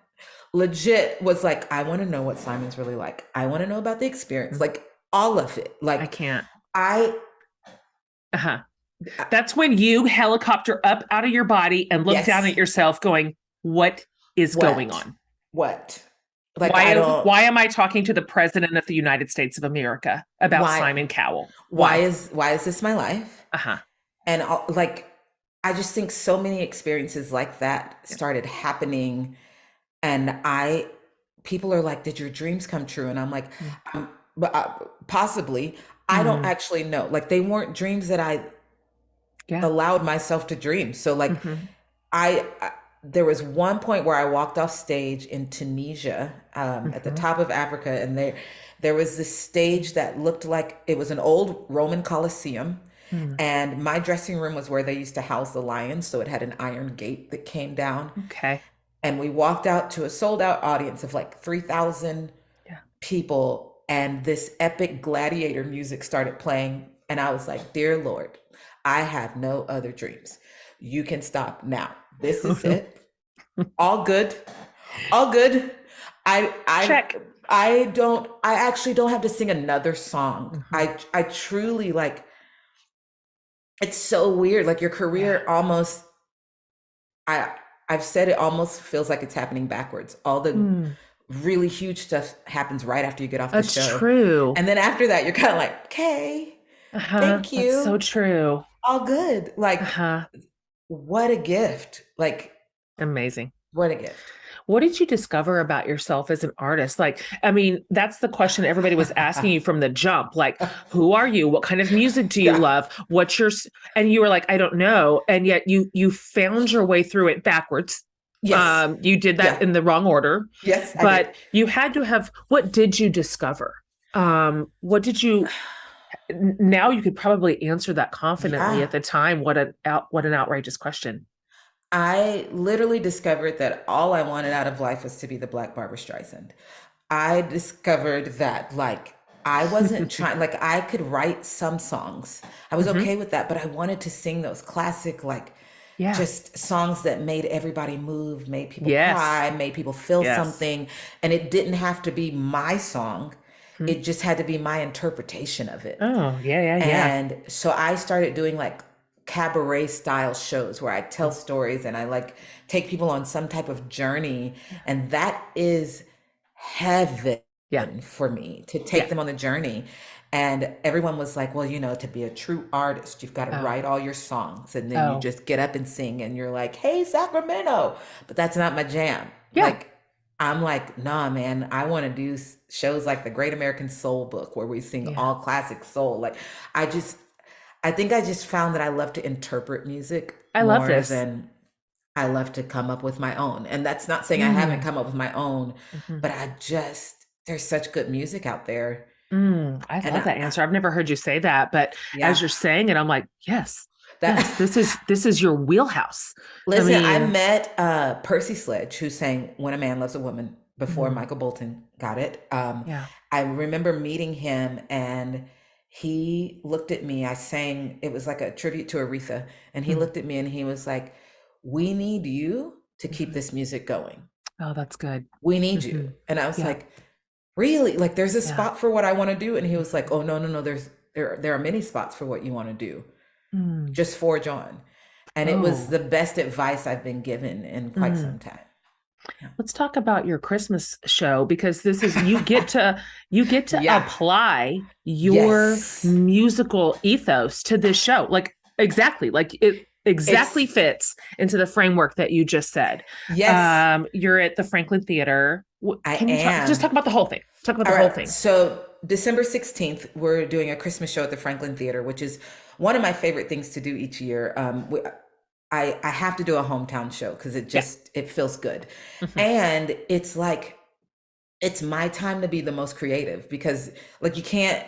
Legit was like, I want to know what Simon's really like. I want to know about the experience, mm, like all of it. I Like can't. I, Uh-huh. I That's when you helicopter up out of your body and look down yes, at yourself going, what is going what? on? What? Like I don't Why am I talking to the president of the United States of America about why Simon Cowell? Why? why is this my life? Uh-huh. And like I just think so many experiences like that Yeah. started happening And people are like, did your dreams come true? And I'm like, Mm. um, but possibly. I don't Mm. actually know. Like, they weren't dreams that I Yeah. allowed myself to dream. So like, Hmm. I there was one point where I walked off stage in Tunisia, at the Hmm. top of Africa, and there was this stage that looked like it was an old Roman Colosseum, Mm. and my dressing room was where they used to house the lions, so it had an iron gate that came down, Okay. and we walked out to a sold out audience of like 3,000 Yeah. people, and this epic gladiator music started playing, and I was like, dear Lord, I have no other dreams. You can stop now. This is it. All good. All good. I I Check. I actually don't have to sing another song. Hmm. I truly like, it's so weird. Like, your Yeah. career almost, I I've said it almost feels like it's happening backwards. All the Mm. really huge stuff happens right after you get off the That's show. true. And then after that, you're kind of like, okay, Uh-huh. thank That's so you. true. All good. Like, Uh-huh. what a gift. Like, Amazing. what a gift. What did you discover about yourself as an artist? Like, I mean, that's the question everybody was asking you from the jump. Like, who are you? What kind of music do you Yeah. love? What's your and you were like, I don't know. And yet you found your way through it backwards. Yes. You did that Yeah. in the wrong order, Yes, I did. but you had to have, what did you discover? What did you, now you could probably answer that confidently. Yeah. At the time, what an outrageous question. I literally discovered that all I wanted out of life was to be the Black Barbara Streisand. I discovered that, like, I wasn't trying, like, I could write some songs. I was Hmm. okay with that, but I wanted to sing those classic, like, Yeah. just songs that made everybody move, made people Yes. cry, made people feel Yes. something. And it didn't have to be my song, Hmm. it just had to be my interpretation of it. Oh, yeah, yeah, yeah. And so I started doing like cabaret style shows where I tell Mm. stories and I like take people on some type of journey. Yeah. And that is heaven Yeah. for me, to take Yeah. them on the journey. And everyone was like, well, to be a true artist, you've got to Oh. write all your songs and then you Oh. just get up and sing and you're like, hey, Sacramento. But that's not my jam. Yeah. Like, I'm like, nah, man, I want to do shows like the Great American Soul Book where we sing Yeah. all classic soul. Like, I just, I think I just found that I love to interpret music I love more this. than I love to come up with my own. And that's not saying I haven't Mm. come up with my own, Hmm. but there's such good music out there. Mm. I And love that answer. I've never heard you say that, but as yeah, you're saying it, I'm like, yes, yes, that, this is your wheelhouse. I listen, I mean, met Percy Sledge, who sang When a Man Loves a Woman before mm, Michael Bolton got it. yeah. I remember meeting him and he looked at me. I sang, it was like a tribute to Aretha. And he Mm. looked at me and he was like, we need you to keep Hmm. this music going. Oh, that's good. We need you. Hmm. And I was Yeah. like, really? Like, there's a Yeah. spot for what I want to do? And he was like, Mhm. oh, no, no, no. There are many spots for what you want to do. Mm. Just forge on. And it was Oh. the best advice I've been given in quite Mm. some time. Yeah. Let's talk about your Christmas show, because this is, you get to Yeah. apply your Yes. musical ethos to this show. Like, exactly, like it exactly It's, fits into the framework that you just said. yes, You're at the Franklin Theater. I Can you just talk am. about the whole thing? Talk about All the whole right. thing. So December 16th, we're doing a Christmas show at the Franklin Theater, which is one of my favorite things to do each year. I have to do a hometown show because Yeah. it feels good. Mhm. And it's like, it's my time to be the most creative because, like, you can't,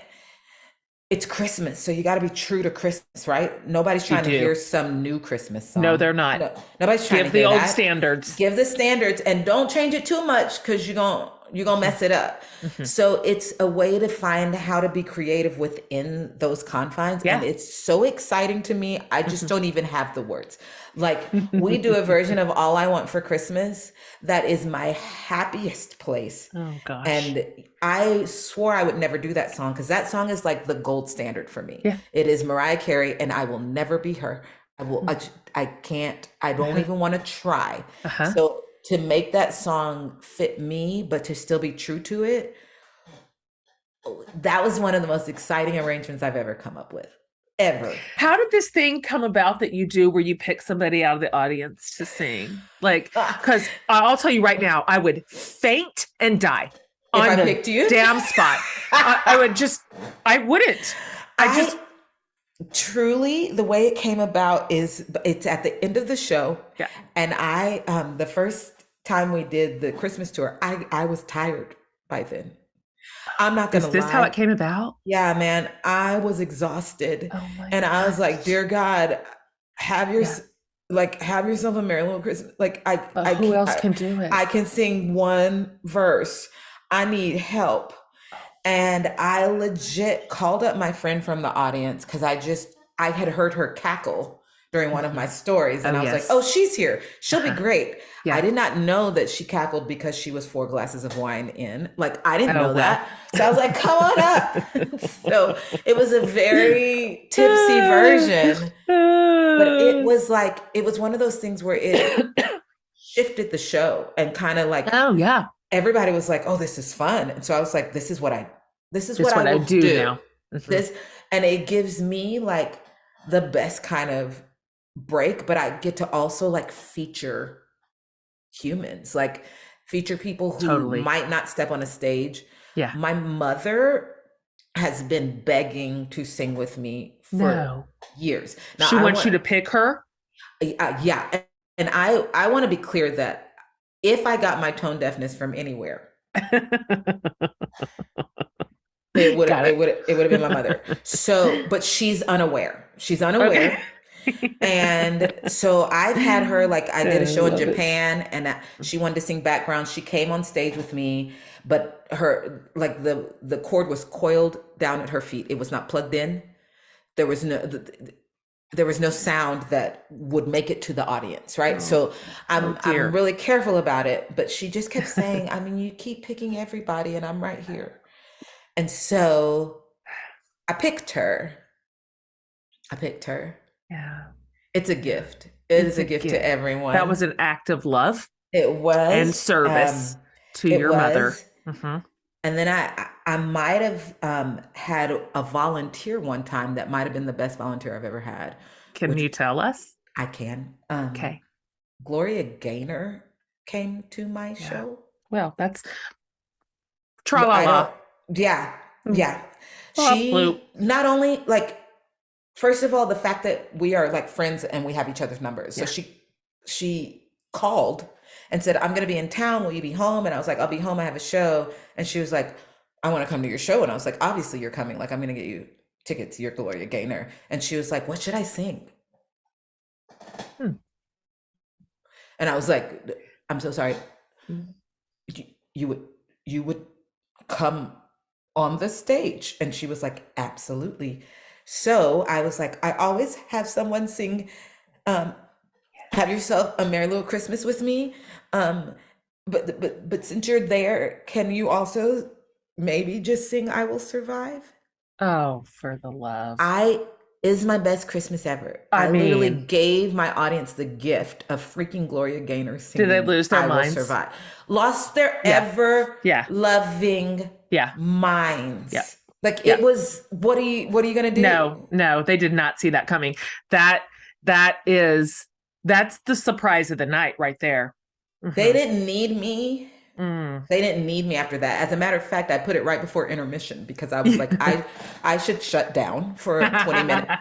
it's Christmas, so you got to be true to Christmas, right? Nobody's You trying to hear do. some new Christmas No, song. they're not. No, nobody's trying to Give the hear old that. standards. Give the standards and don't change it too much because you're gonna Mhm. mess it up. Mhm. So it's a way to find how to be creative within those confines, and Yeah. it's so exciting to me. I just Mhm. don't even have the words. Like, we do a version of All I Want for Christmas that is my happiest place. Oh gosh. And I swore I would never do that song because that song is like the gold standard for me. Yeah. It is Mariah Carey, and I will never be her. Mm. I can't, I don't Uh-huh. even want to try. Uh-huh. So to make that song fit me, but to still be true to it, that was one of the most exciting arrangements I've ever come up with. ever. How did this thing come about that you do where you pick somebody out of the audience to sing? Like, because I'll tell you right now, I would faint and die If on I the picked you, damn spot. I would just, I wouldn't. I just, truly, the way it came about is it's at the end of the show. yeah. And the first time we did the Christmas tour, I was tired by then. I'm not gonna Is this how lie. it came about? Yeah, man, I was exhausted, Oh my and I was like, gosh. "Dear God, have your Yeah. have yourself a merry little Christmas." Like But who else can do it? I can sing one verse. I need help. And I legit called up my friend from the audience because I had heard her cackle during one of my stories. And Oh, I was like, yes. oh, she's here. She'll be great. Yeah. I did not know that she cackled because she was 4 glasses of wine in. Like, I didn't Oh, know well. that. So I was like, come on up. So it was a very tipsy version. But it was one of those things where it shifted the show and kind of like, Oh, yeah. everybody was like, "Oh, this is fun." And so I was like, "This is what I It's will what I do do." now. This and it gives me like the best kind of break, but I get to also like feature humans, like feature people who Totally. might not step on a stage. Yeah. My mother has been begging to sing with me for years. Now, she wants you to pick her? Yeah. And I want to be clear that if I got my tone deafness from anywhere, it would have been my mother. So, but she's unaware. She's unaware. Okay. And so I've had her, like, I did a show in Japan and she wanted to sing background. She came on stage with me, but her, like, the cord was coiled down at her feet. It was not plugged in. There was no sound that would make it to the audience, right? So I'm really careful about it, but she just kept saying, I mean, you keep picking everybody and I'm right here. And so I picked her. Yeah. It's a gift. It's a gift to everyone. That was an act of love. It was. And service to your mother. Mm-hmm. And then I might have had a volunteer one time that might have been the best volunteer I've ever had. Can you tell us? I can. Okay. Gloria Gaynor came to my show. Well, that's tra-la-la. Yeah. She not only, like, first of all, the fact that we are like friends and we have each other's numbers. So she called and said, I'm going to be in town. Will you be home? And I was like, I'll be home. I have a show. And she was like, I want to come to your show. And I was like, obviously you're coming. Like, I'm going to get you tickets. You're Gloria Gaynor. And she was like, what should I sing? And I was like, I'm so sorry. You would come on the stage. And she was like, absolutely. So I was like, I always have someone sing, Have Yourself a Merry Little Christmas with me. But since you're there, can you also maybe just sing I Will Survive? Oh, for the love. Is my best Christmas ever. I literally gave my audience the gift of freaking Gloria Gaynor singing. Did they lose their minds? I Will Survive. Lost their ever loving minds. Yeah. Like it was, what are you gonna do? No, they did not see that coming. That's the surprise of the night right there. Mm-hmm. They didn't need me. They didn't need me after that. As a matter of fact, I put it right before intermission because I was like, I should shut down for 20 minutes,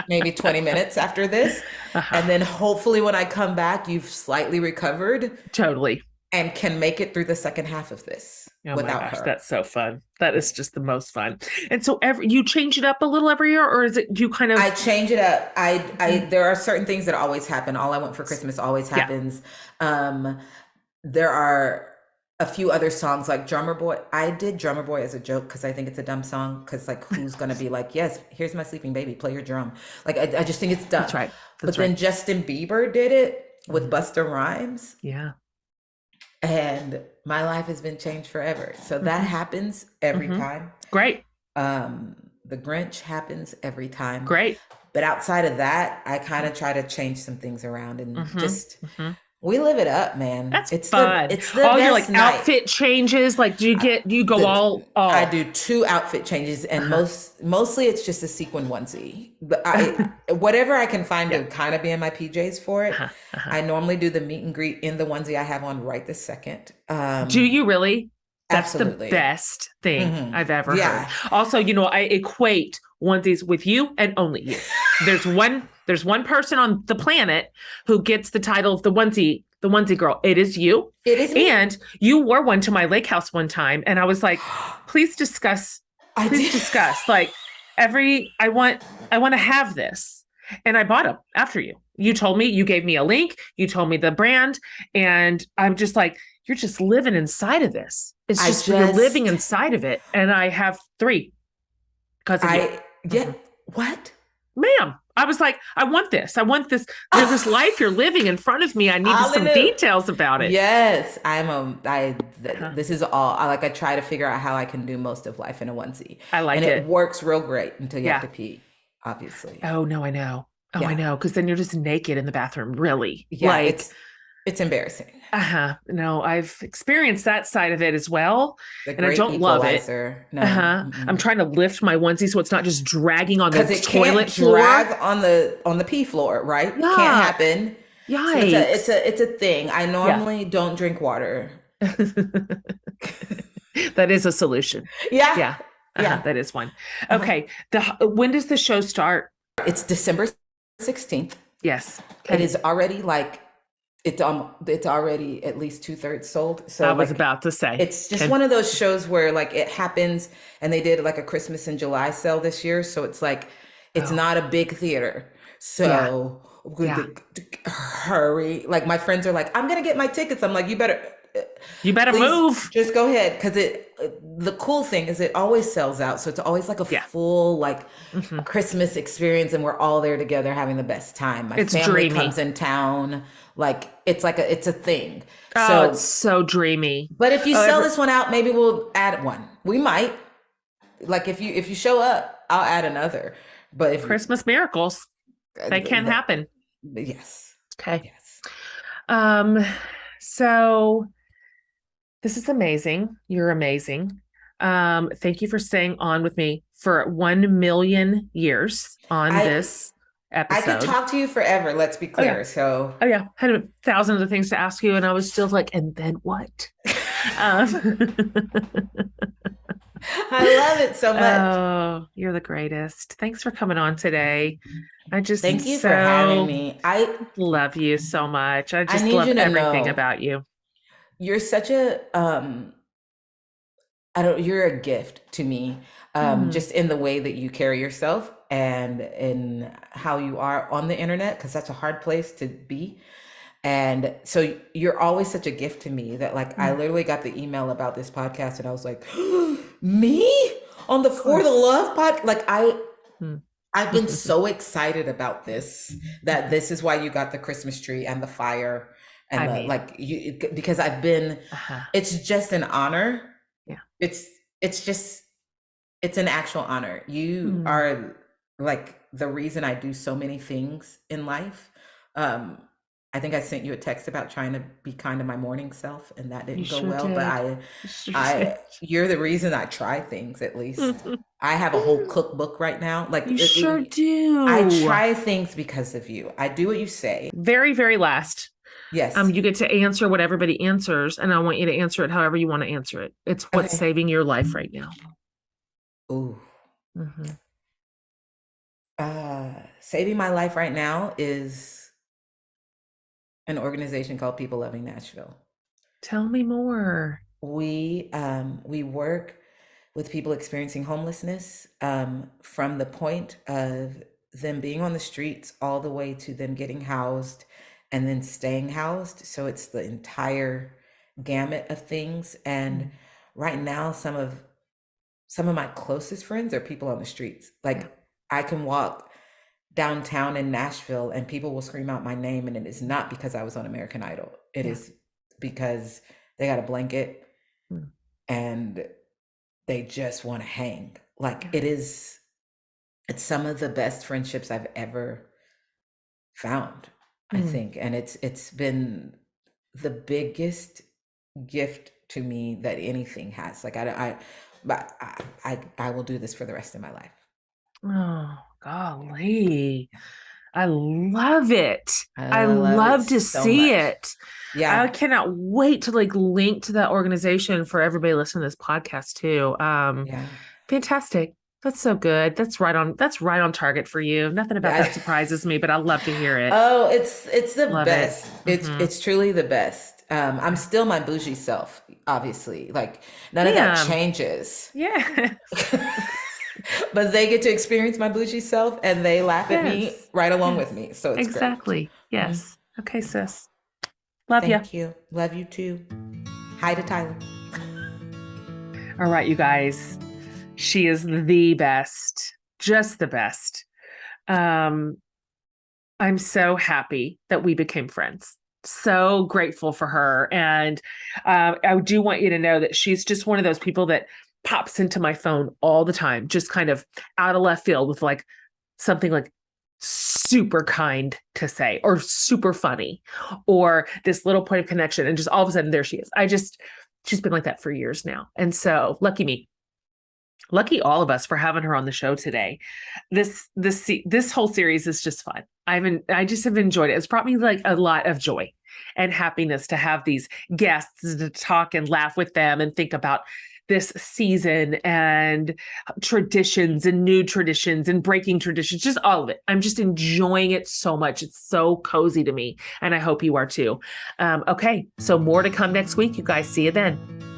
maybe 20 minutes after this. And then hopefully when I come back, you've slightly recovered. Totally. And can make it through the second half of this without her. That's so fun. That is just the most fun. And so you change it up a little every year, or is it you kind of? I change it up. There are certain things that always happen. All I Want for Christmas always happens. There are a few other songs like Drummer Boy. I did Drummer Boy as a joke because I think it's a dumb song. Because like, who's gonna be like, yes, here's my sleeping baby, play your drum. Like, I just think it's dumb. That's right. Then Justin Bieber did it with Busta Rhymes. Yeah. And my life has been changed forever. So that happens every time. Great. The Grinch happens every time. Great. But outside of that, I kind of try to change some things around and just We live it up, man. That's fun. It's the All your best like night. outfit changes, like do you go The I all do two outfit changes, and uh-huh. mostly it's just a sequin onesie. But whatever I can find Yeah. to kind of be in my PJs for it. Uh-huh. Uh-huh. I normally do the meet and greet in the onesie I have on right this second. Do you really? That's the Absolutely. best thing I've ever heard. Yeah. Also, I equate onesies with you and only you. There's one person on the planet who gets the title of the onesie girl. It is you. It is me. And you wore one to my lake house one time. And I was like, please discuss, I please did. discuss. Like I want to have this. And I bought them after you. You told me, you gave me a link, you told me the brand, and I'm just like, you're just living inside of this. It's just you're living inside of it. And I have 3 because of you. Yeah. Mhm. What? Ma'am, I was like, I want this. I want this. There's this life you're living in front of me. I need some Hallelujah. details about it. Yes, Uh-huh. this is all I try to figure out how I can do most of life in a onesie. I like And it it. works real great until you have Yeah. to pee, obviously. Oh no, I know. Oh, I Yeah. know. Because then you're just naked in the bathroom, really. Yeah, Like, it's embarrassing. no, I've experienced that side of it as well. The And I great don't love it. equalizer. No. I'm trying to lift my onesie so it's not just dragging on the Because it toilet can't floor. drag on the pee floor, right? Yuck. Can't happen. Yikes. So it's a thing. I normally don't drink water. That is a solution. Yeah. Yeah. Yeah. That is one. Okay. When does the show start? It's December 16th. Yes. Okay. It is already it's already at least 2/3 sold. So I was about to say it's just one of those shows where like it happens, and they did like a Christmas in July sale this year. So it's like it's not a big theater. So hurry. Like my friends are like, I'm gonna get my tickets. I'm like, you better move. Just go ahead, because the cool thing is it always sells out, so it's always like a full like Christmas experience, and we're all there together having the best time. My family comes in town, like it's a thing. So it's so dreamy. But if you sell this one out, maybe we'll add one. We might, like if you show up, I'll add another. But if Christmas miracles, they can happen. Yes. Okay. Yes. So this is amazing. You're amazing. Thank you for staying on with me for 1 million years on this episode. I could talk to you forever. Let's be clear. Oh yeah, I had 1,000 of things to ask you, and I was still like, and then what? I love it so much. Oh, you're the greatest. Thanks for coming on today. Thank you for having me. I love you so much. I just love everything about you. You're such a you're a gift to me, just in the way that you carry yourself and in how you are on the internet, because that's a hard place to be. And so you're always such a gift to me that like I literally got the email about this podcast and I was like, me on the For the Love podcast? Like I've been so excited about this, that this is why you got the Christmas tree and the fire and because I've been, it's just an honor. Yeah. It's an actual honor. You are like the reason I do so many things in life. I think I sent you a text about trying to be kind to my morning self, and that didn't go well. But you're the reason I try things, at least. I have a whole cookbook right now. Like you sure do. I try things because of you. I do what you say. Very, very last. Yes. You get to answer what everybody answers, and I want you to answer it however you want to answer it. It's what's saving your life right now. Ooh. Saving my life right now is an organization called People Loving Nashville. Tell me more. We work with people experiencing homelessness, from the point of them being on the streets all the way to them getting housed and then staying housed. So it's the entire gamut of things. And right now, some of my closest friends are people on the streets. Like I can walk downtown in Nashville and people will scream out my name, and it is not because I was on American Idol. It is because they got a blanket and they just want to hang. Like it's some of the best friendships I've ever found, I think. And it's been the biggest gift to me that anything has. Like but I will do this for the rest of my life. Oh, golly. I love it. I I love it love to so see much. it. I Yeah. cannot wait to like link to that organization for everybody listening to this podcast too. Yeah. Fantastic. That's so good. That's right on target for you. Nothing about Yeah. that surprises me, but I love to hear it. Oh, it's the Love it. best. Hmm. It's truly the best. I'm still my bougie self, obviously. Like none of that Ma'am. changes. Yeah. But they get to experience my bougie self and they laugh at me Yes. right along with Yes. me. So it's great. Exactly. Mm. Yes. Okay, sis. Love you. Thank you. Love you too. Hi to Tyler. All right, you guys. She is the best. Just the best. Um, I'm so happy that we became friends. So grateful for her. And I do want you to know that she's just one of those people that pops into my phone all the time, just kind of out of left field with like something like super kind to say or super funny or this little point of connection. And just all of a sudden, there she is. She's been like that for years now. And so lucky me. Lucky all of us for having her on the show today. This whole series is just fun. I just have enjoyed it. It's brought me like a lot of joy and happiness to have these guests to talk and laugh with them and think about this season and traditions and new traditions and breaking traditions, just all of it. I'm just enjoying it so much. It's so cozy to me. And I hope you are too. Okay, so more to come next week. You guys see you then.